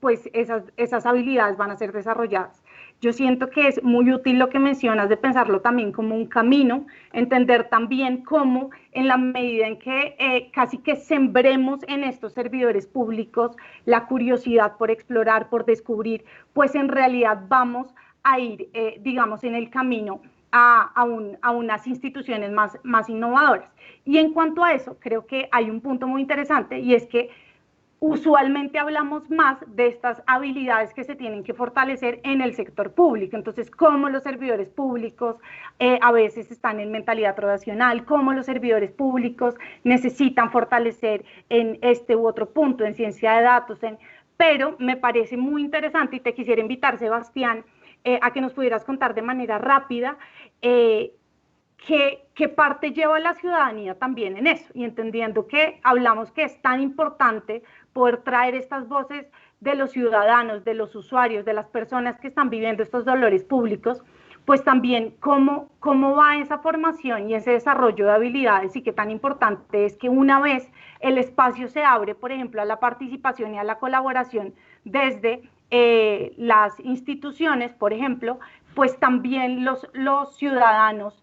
pues esas habilidades van a ser desarrolladas. Yo siento que es muy útil lo que mencionas de pensarlo también como un camino, entender también cómo en la medida en que casi que sembremos en estos servidores públicos la curiosidad por explorar, por descubrir, pues en realidad vamos a ir, digamos, en el camino a unas instituciones más innovadoras. Y en cuanto a eso, creo que hay un punto muy interesante y es que usualmente hablamos más de estas habilidades que se tienen que fortalecer en el sector público. Entonces, cómo los servidores públicos a veces están en mentalidad tradicional, cómo los servidores públicos necesitan fortalecer en este u otro punto, en ciencia de datos, pero me parece muy interesante y te quisiera invitar, Sebastián, a que nos pudieras contar de manera rápida ¿qué parte lleva la ciudadanía también en eso? Y entendiendo que hablamos que es tan importante poder traer estas voces de los ciudadanos, de los usuarios, de las personas que están viviendo estos dolores públicos, pues también cómo va esa formación y ese desarrollo de habilidades y qué tan importante es que una vez el espacio se abre, por ejemplo, a la participación y a la colaboración desde las instituciones, por ejemplo, pues también los ciudadanos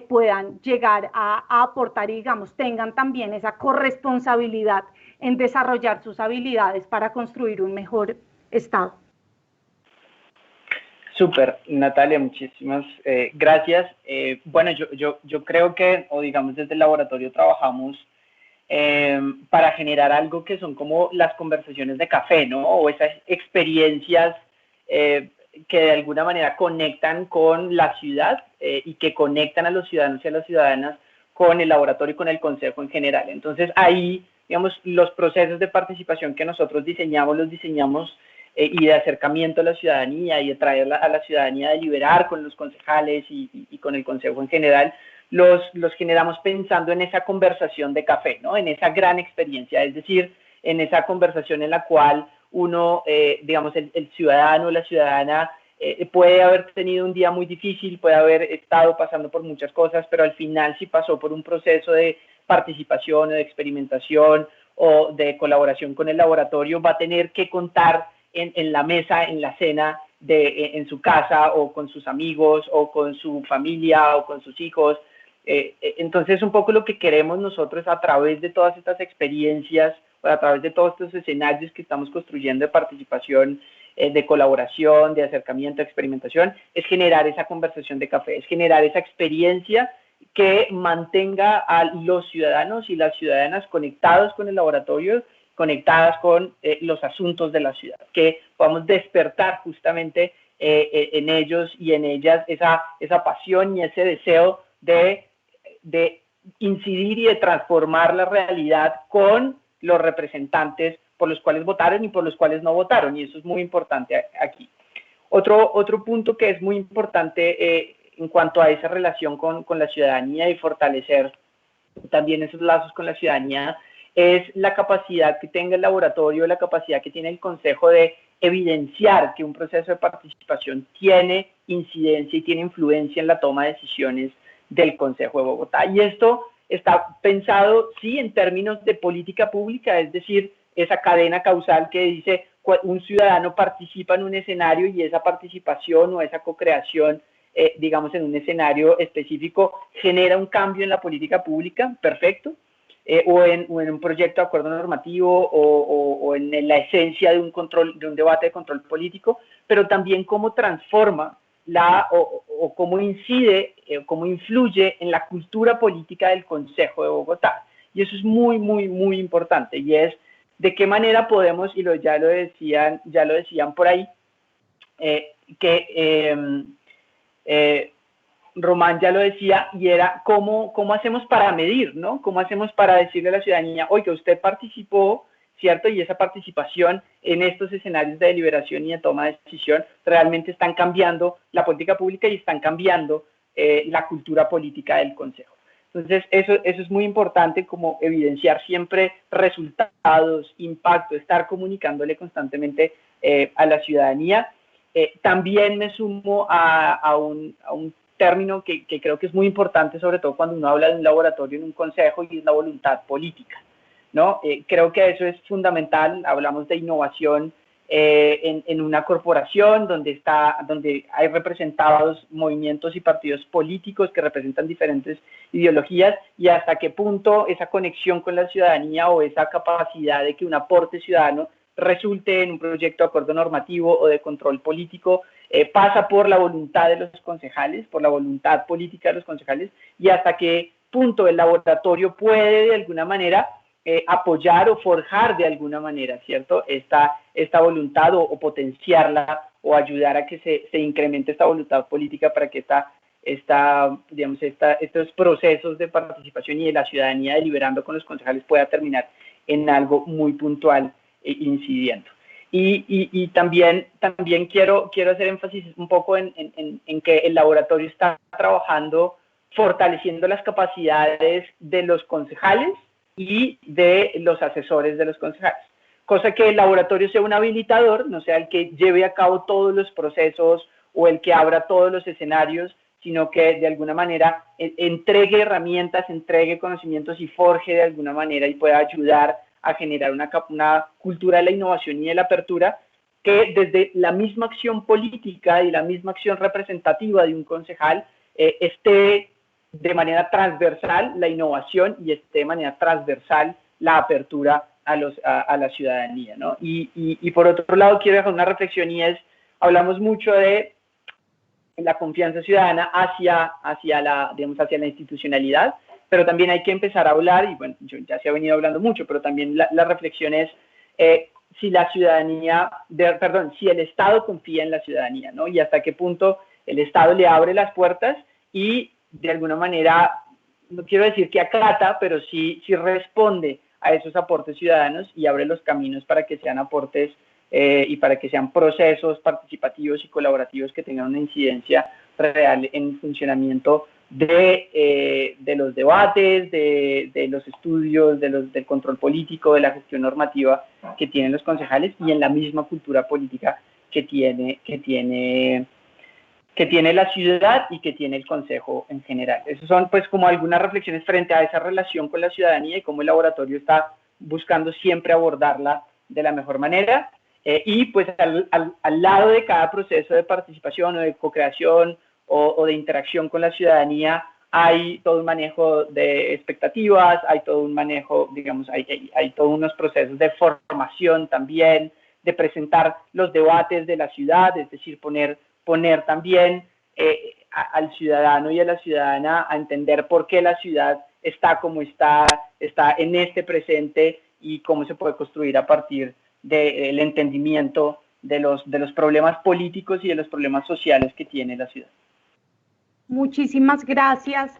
puedan llegar a aportar y, digamos, tengan también esa corresponsabilidad en desarrollar sus habilidades para construir un mejor Estado. Súper, Natalia, muchísimas gracias. Bueno, yo creo que, o digamos, desde el laboratorio trabajamos para generar algo que son como las conversaciones de café, ¿no? O esas experiencias que de alguna manera conectan con la ciudad y que conectan a los ciudadanos y a las ciudadanas con el laboratorio y con el consejo en general. Entonces ahí, digamos, los procesos de participación que nosotros diseñamos, los diseñamos y de acercamiento a la ciudadanía y de traer a la ciudadanía a deliberar con los concejales y con el consejo en general, los generamos pensando en esa conversación de café, ¿no? En esa gran experiencia, es decir, en esa conversación en la cual uno, digamos, el ciudadano o la ciudadana puede haber tenido un día muy difícil, puede haber estado pasando por muchas cosas, pero al final si pasó por un proceso de participación o de experimentación o de colaboración con el laboratorio, va a tener que contar en la mesa, en la cena, en su casa o con sus amigos o con su familia o con sus hijos. Entonces un poco lo que queremos nosotros a través de todas estas experiencias, a través de todos estos escenarios que estamos construyendo de participación, de colaboración, de acercamiento, de experimentación, es generar esa conversación de café, es generar esa experiencia que mantenga a los ciudadanos y las ciudadanas conectados con el laboratorio, conectadas con los asuntos de la ciudad, que podamos despertar justamente en ellos y en ellas esa pasión y ese deseo de incidir y de transformar la realidad con los representantes por los cuales votaron y por los cuales no votaron, y eso es muy importante aquí. Otro punto que es muy importante en cuanto a esa relación con la ciudadanía y fortalecer también esos lazos con la ciudadanía es la capacidad que tenga el laboratorio, la capacidad que tiene el consejo de evidenciar que un proceso de participación tiene incidencia y tiene influencia en la toma de decisiones del Consejo de Bogotá. Y esto está pensado, sí, en términos de política pública, es decir, esa cadena causal que dice un ciudadano participa en un escenario y esa participación o esa co-creación, digamos, en un escenario específico genera un cambio en la política pública, perfecto, o en un proyecto de acuerdo normativo o en la esencia de un debate de control político, pero también cómo transforma o cómo incide, cómo influye en la cultura política del Consejo de Bogotá. Y eso es muy, muy, muy importante, y es de qué manera podemos, y ya lo decían por ahí, Román ya lo decía, y era cómo hacemos para medir, ¿no? Cómo hacemos para decirle a la ciudadanía, oiga, usted participó, ¿cierto? Y esa participación en estos escenarios de deliberación y de toma de decisión realmente están cambiando la política pública y están cambiando la cultura política del Consejo. Entonces, eso es muy importante, como evidenciar siempre resultados, impacto, estar comunicándole constantemente a la ciudadanía. También me sumo a un término que creo que es muy importante, sobre todo cuando uno habla de un laboratorio en un consejo, y es la voluntad política, ¿no? Creo que eso es fundamental. Hablamos de innovación en una corporación donde hay representados movimientos y partidos políticos que representan diferentes ideologías, y hasta qué punto esa conexión con la ciudadanía o esa capacidad de que un aporte ciudadano resulte en un proyecto de acuerdo normativo o de control político pasa por la voluntad de los concejales, por la voluntad política de los concejales, y hasta qué punto el laboratorio puede de alguna manera apoyar o forjar de alguna manera, ¿cierto?, esta voluntad o potenciarla o ayudar a que se incremente esta voluntad política para que estos procesos de participación y de la ciudadanía deliberando con los concejales pueda terminar en algo muy puntual incidiendo. Y también quiero hacer énfasis un poco en que el laboratorio está trabajando fortaleciendo las capacidades de los concejales y de los asesores de los concejales, cosa que el laboratorio sea un habilitador, no sea el que lleve a cabo todos los procesos o el que abra todos los escenarios, sino que de alguna manera entregue herramientas, entregue conocimientos y forje de alguna manera y pueda ayudar a generar una cultura de la innovación y de la apertura que desde la misma acción política y la misma acción representativa de un concejal esté de manera transversal la innovación y esté de manera transversal la apertura a la ciudadanía, ¿no? Y por otro lado quiero dejar una reflexión, y es, hablamos mucho de la confianza ciudadana hacia la institucionalidad, pero también hay que empezar a hablar, y bueno, ya se ha venido hablando mucho, pero también la reflexión es si el Estado confía en la ciudadanía, ¿no? Y hasta qué punto el Estado le abre las puertas y de alguna manera, no quiero decir que acata, pero sí responde a esos aportes ciudadanos y abre los caminos para que sean aportes y para que sean procesos participativos y colaborativos que tengan una incidencia real en el funcionamiento de los debates, de los estudios, del control político, de la gestión normativa que tienen los concejales y en la misma cultura política que tiene la ciudad y que tiene el Consejo en general. Esas son pues como algunas reflexiones frente a esa relación con la ciudadanía y cómo el laboratorio está buscando siempre abordarla de la mejor manera. Y pues al lado de cada proceso de participación o de co-creación o de interacción con la ciudadanía hay todo un manejo de expectativas, hay todo un manejo, digamos, hay todos unos procesos de formación también, de presentar los debates de la ciudad, es decir, poner también al ciudadano y a la ciudadana a entender por qué la ciudad está como está en este presente y cómo se puede construir a partir del entendimiento de los problemas políticos y de los problemas sociales que tiene la ciudad. Muchísimas gracias,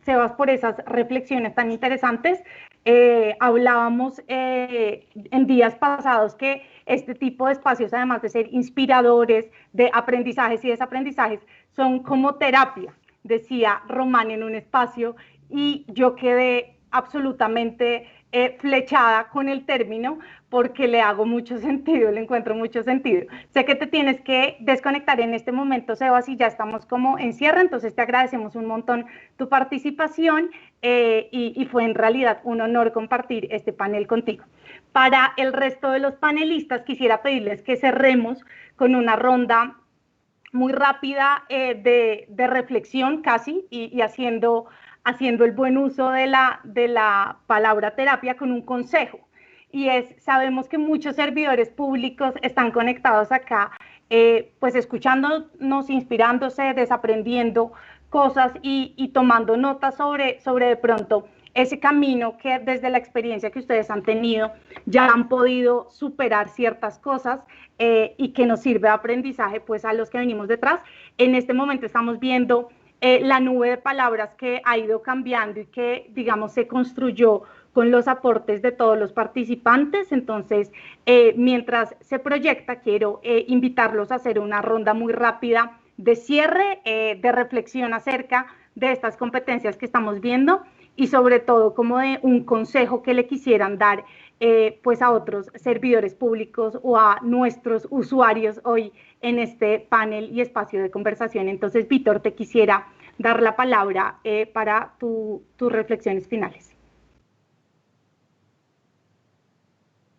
Sebas, por esas reflexiones tan interesantes. Hablábamos en días pasados que este tipo de espacios, además de ser inspiradores de aprendizajes y desaprendizajes, son como terapia, decía Román en un espacio, y yo quedé absolutamente flechada con el término porque le hago mucho sentido, le encuentro mucho sentido. Sé que te tienes que desconectar en este momento, Sebas, y ya estamos como en cierre, entonces te agradecemos un montón tu participación y fue en realidad un honor compartir este panel contigo. Para el resto de los panelistas quisiera pedirles que cerremos con una ronda muy rápida de reflexión casi y haciendo el buen uso de la palabra terapia con un consejo. Y sabemos que muchos servidores públicos están conectados acá, pues escuchándonos, inspirándose, desaprendiendo cosas y tomando notas sobre de pronto ese camino que desde la experiencia que ustedes han tenido ya han podido superar ciertas cosas y que nos sirve de aprendizaje pues a los que venimos detrás. En este momento estamos viendo la nube de palabras que ha ido cambiando y que, digamos, se construyó con los aportes de todos los participantes. Entonces, mientras se proyecta, quiero invitarlos a hacer una ronda muy rápida de cierre, de reflexión acerca de estas competencias que estamos viendo y sobre todo como de un consejo que le quisieran dar pues a otros servidores públicos o a nuestros usuarios hoy en este panel y espacio de conversación. Entonces, Víctor, te quisiera dar la palabra para tus reflexiones finales.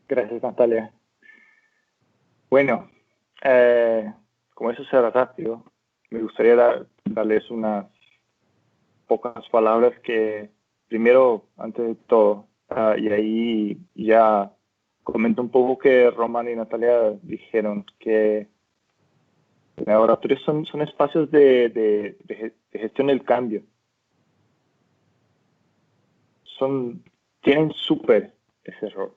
Gracias, Natalia. Bueno, como eso será rápido, me gustaría darles unas pocas palabras que, primero, antes de todo, y ahí ya comento un poco que Román y Natalia dijeron que laboratorios son espacios de gestión del cambio. Tienen súper ese rol.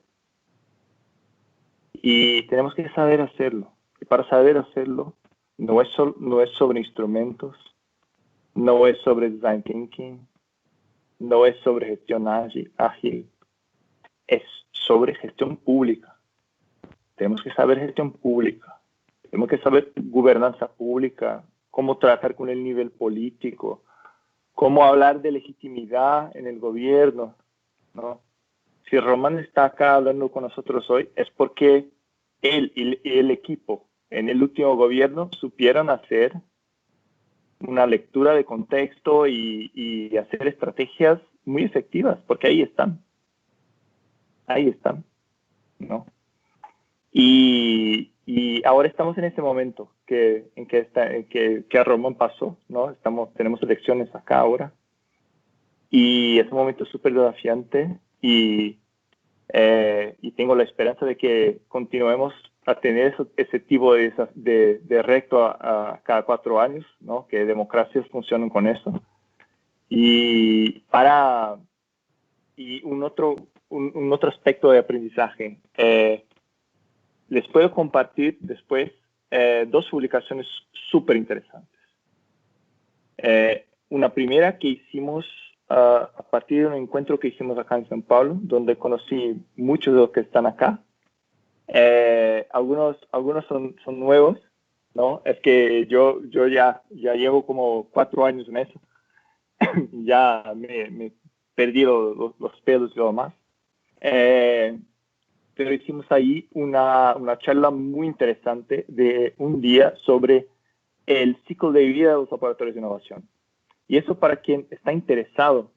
Y tenemos que saber hacerlo. Y para saber hacerlo, no es sobre instrumentos, no es sobre design thinking, no es sobre gestión ágil, es sobre gestión pública. Tenemos que saber gestión pública, tenemos que saber gobernanza pública, cómo tratar con el nivel político, cómo hablar de legitimidad en el gobierno, ¿no? Si Román está acá hablando con nosotros hoy, es porque él y el equipo en el último gobierno supieron hacer una lectura de contexto y hacer estrategias muy efectivas, porque ahí están, ¿no? Y ahora estamos en ese momento en que a Román pasó, ¿no? Tenemos elecciones acá ahora, y es un momento súper desafiante y tengo la esperanza de que continuemos a tener ese tipo de reto a cada 4 años, ¿no? Que democracias funcionan con eso. Y un otro aspecto de aprendizaje. Les puedo compartir después 2 publicaciones súper interesantes. Una primera que hicimos a partir de un encuentro que hicimos acá en São Paulo, donde conocí muchos de los que están acá. Algunos son nuevos, ¿no? Es que yo ya llevo como 4 años en eso. Ya me perdí los pelos y lo demás. Pero hicimos ahí una charla muy interesante de un día sobre el ciclo de vida de los laboratorios de innovación. Y eso para quien está interesado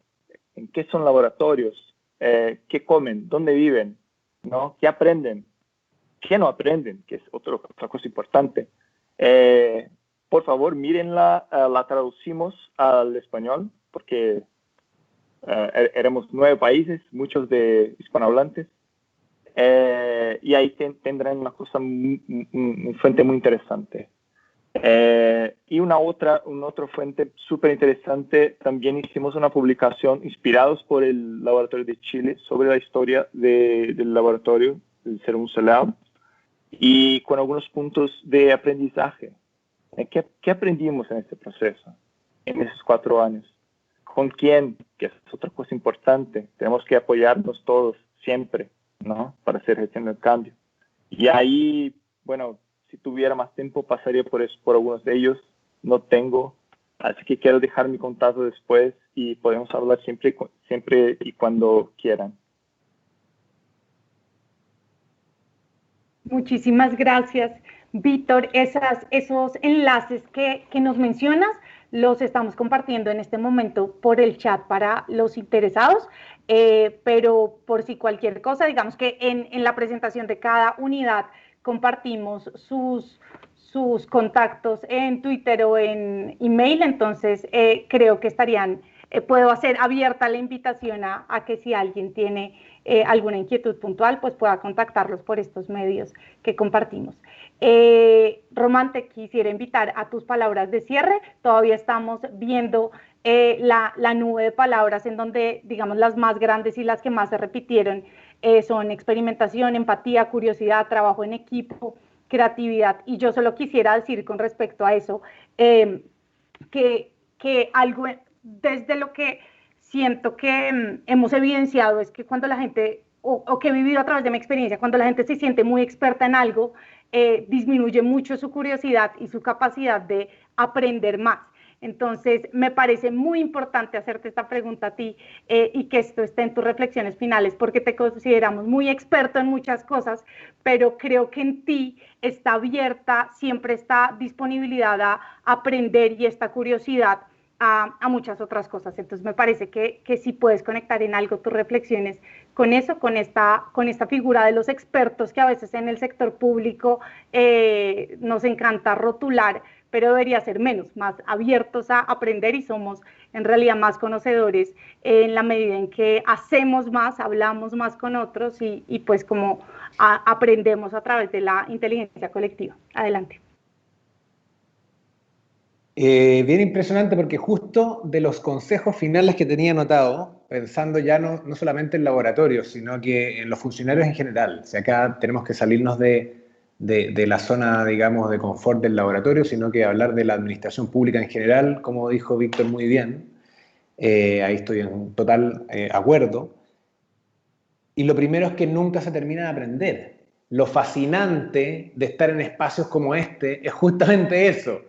en qué son laboratorios, qué comen, dónde viven, ¿no? ¿Qué aprenden? ¿Qué no aprenden? Que es otra cosa importante. Por favor, mírenla, la traducimos al español, porque éramos 9 países, muchos de hispanohablantes, y ahí tendrán una fuente muy interesante. Y una otra fuente súper interesante, también hicimos una publicación inspirados por el Laboratorio de Chile sobre la historia del laboratorio, del Serum Lab, y con algunos puntos de aprendizaje. ¿Qué aprendimos en este proceso, en esos 4 años? ¿Con quién? Que es otra cosa importante. Tenemos que apoyarnos todos, siempre, ¿no? Para hacer gestión del cambio. Y ahí, bueno, si tuviera más tiempo, pasaría por algunos de ellos. No tengo, así que quiero dejar mi contacto después y podemos hablar siempre y cuando quieran. Muchísimas gracias, Víctor. Esos enlaces que nos mencionas los estamos compartiendo en este momento por el chat para los interesados, pero por si cualquier cosa, digamos que en la presentación de cada unidad compartimos sus contactos en Twitter o en email, entonces creo que puedo hacer abierta la invitación a que si alguien tiene alguna inquietud puntual, pues pueda contactarlos por estos medios que compartimos. Román, te quisiera invitar a tus palabras de cierre. Todavía estamos viendo la nube de palabras en donde, digamos, las más grandes y las que más se repitieron son experimentación, empatía, curiosidad, trabajo en equipo, creatividad. Y yo solo quisiera decir con respecto a eso que algo desde lo que siento que hemos evidenciado es que cuando la gente, o que he vivido a través de mi experiencia, cuando la gente se siente muy experta en algo, disminuye mucho su curiosidad y su capacidad de aprender más. Entonces, me parece muy importante hacerte esta pregunta a ti y que esto esté en tus reflexiones finales, porque te consideramos muy experto en muchas cosas, pero creo que en ti está abierta siempre esta disponibilidad a aprender y esta curiosidad a muchas otras cosas. Entonces me parece que si puedes conectar en algo tus reflexiones con eso, con esta figura de los expertos que a veces en el sector público nos encanta rotular, pero debería ser menos, más abiertos a aprender y somos en realidad más conocedores en la medida en que hacemos más, hablamos más con otros y pues como aprendemos a través de la inteligencia colectiva. Adelante. Bien impresionante porque justo de los consejos finales que tenía anotado, pensando ya no solamente en laboratorios, sino que en los funcionarios en general. O sea, acá tenemos que salirnos de la zona, digamos, de confort del laboratorio, sino que hablar de la administración pública en general, como dijo Víctor muy bien. Ahí estoy en total acuerdo. Y lo primero es que nunca se termina de aprender. Lo fascinante de estar en espacios como este es justamente eso.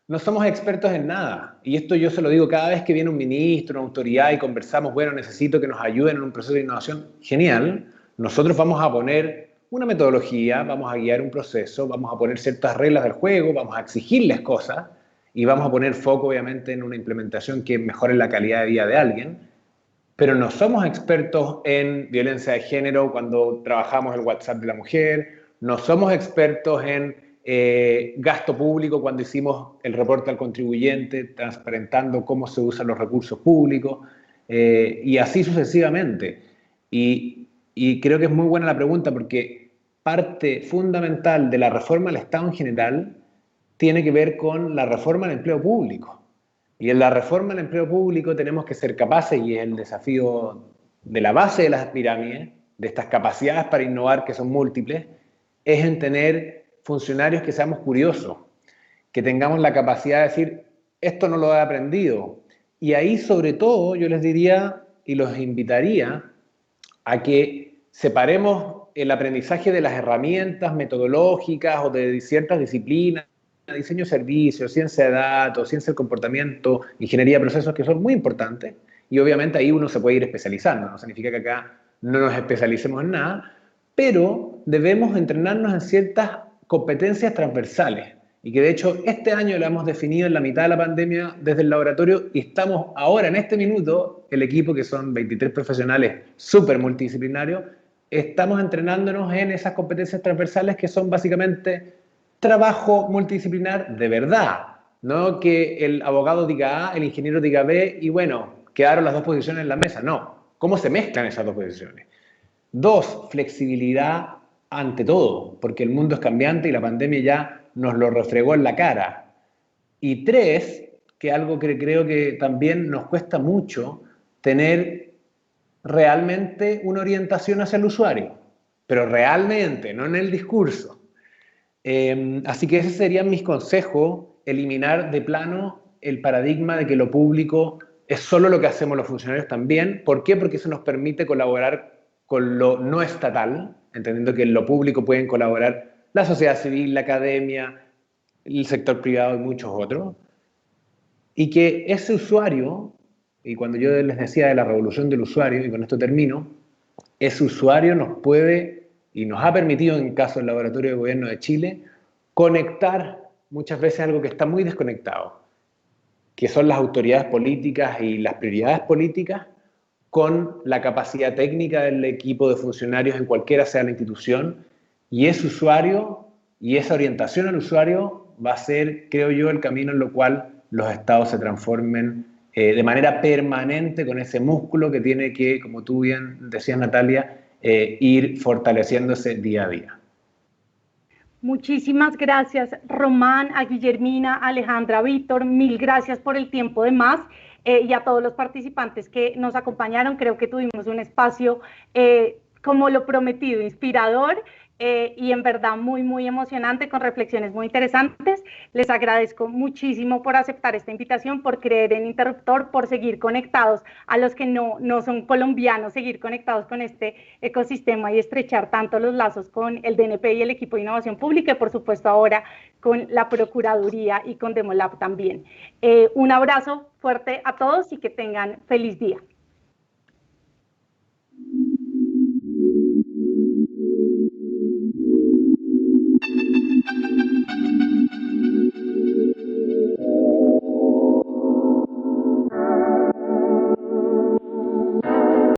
No somos expertos en nada, y esto yo se lo digo cada vez que viene un ministro, una autoridad y conversamos, bueno, necesito que nos ayuden en un proceso de innovación, genial, nosotros vamos a poner una metodología, vamos a guiar un proceso, vamos a poner ciertas reglas del juego, vamos a exigirles cosas, y vamos a poner foco obviamente en una implementación que mejore la calidad de vida de alguien, pero no somos expertos en violencia de género cuando trabajamos el WhatsApp de la mujer, no somos expertos en gasto público cuando hicimos el reporte al contribuyente, transparentando cómo se usan los recursos públicos, y así sucesivamente. Y creo que es muy buena la pregunta porque parte fundamental de la reforma del Estado en general tiene que ver con la reforma del empleo público. Y en la reforma del empleo público tenemos que ser capaces, y es el desafío de la base de las pirámides, de estas capacidades para innovar que son múltiples, es en tener funcionarios que seamos curiosos, que tengamos la capacidad de decir, esto no lo he aprendido. Y ahí, sobre todo, yo les diría y los invitaría a que separemos el aprendizaje de las herramientas metodológicas o de ciertas disciplinas, diseño de servicios, ciencia de datos, ciencia del comportamiento, ingeniería de procesos, que son muy importantes. Y obviamente ahí uno se puede ir especializando. No significa que acá no nos especialicemos en nada, pero debemos entrenarnos en ciertas competencias transversales y que de hecho este año lo hemos definido en la mitad de la pandemia desde el laboratorio y estamos ahora en este minuto, el equipo que son 23 profesionales súper multidisciplinarios, estamos entrenándonos en esas competencias transversales que son básicamente trabajo multidisciplinar de verdad, no que el abogado diga A, el ingeniero diga B y bueno, quedaron las dos posiciones en la mesa, no, ¿cómo se mezclan esas dos posiciones? 2, flexibilidad ante todo, porque el mundo es cambiante y la pandemia ya nos lo refregó en la cara. Y 3, que algo que creo que también nos cuesta mucho, tener realmente una orientación hacia el usuario, pero realmente, no en el discurso. Así que esos serían mis consejos, eliminar de plano el paradigma de que lo público es solo lo que hacemos los funcionarios también. ¿Por qué? Porque eso nos permite colaborar con lo no estatal, entendiendo que en lo público pueden colaborar la sociedad civil, la academia, el sector privado y muchos otros, y que ese usuario, y cuando yo les decía de la revolución del usuario, y con esto termino, ese usuario nos puede y nos ha permitido, en caso del Laboratorio de Gobierno de Chile, conectar muchas veces algo que está muy desconectado, que son las autoridades políticas y las prioridades políticas con la capacidad técnica del equipo de funcionarios en cualquiera sea la institución, y ese usuario y esa orientación al usuario va a ser, creo yo, el camino en lo cual los estados se transformen de manera permanente con ese músculo que tiene que, como tú bien decías, Natalia, ir fortaleciéndose día a día. Muchísimas gracias, Román, a Guillermina, Alejandra, Víctor, mil gracias por el tiempo de más, y a todos los participantes que nos acompañaron. Creo que tuvimos un espacio, como lo prometido, inspirador, y en verdad muy, muy emocionante, con reflexiones muy interesantes. Les agradezco muchísimo por aceptar esta invitación, por creer en Interruptor, por seguir conectados a los que no son colombianos, seguir conectados con este ecosistema y estrechar tanto los lazos con el DNP y el equipo de innovación pública, y por supuesto ahora con la Procuraduría y con Demolab también. Un abrazo fuerte a todos y que tengan feliz día.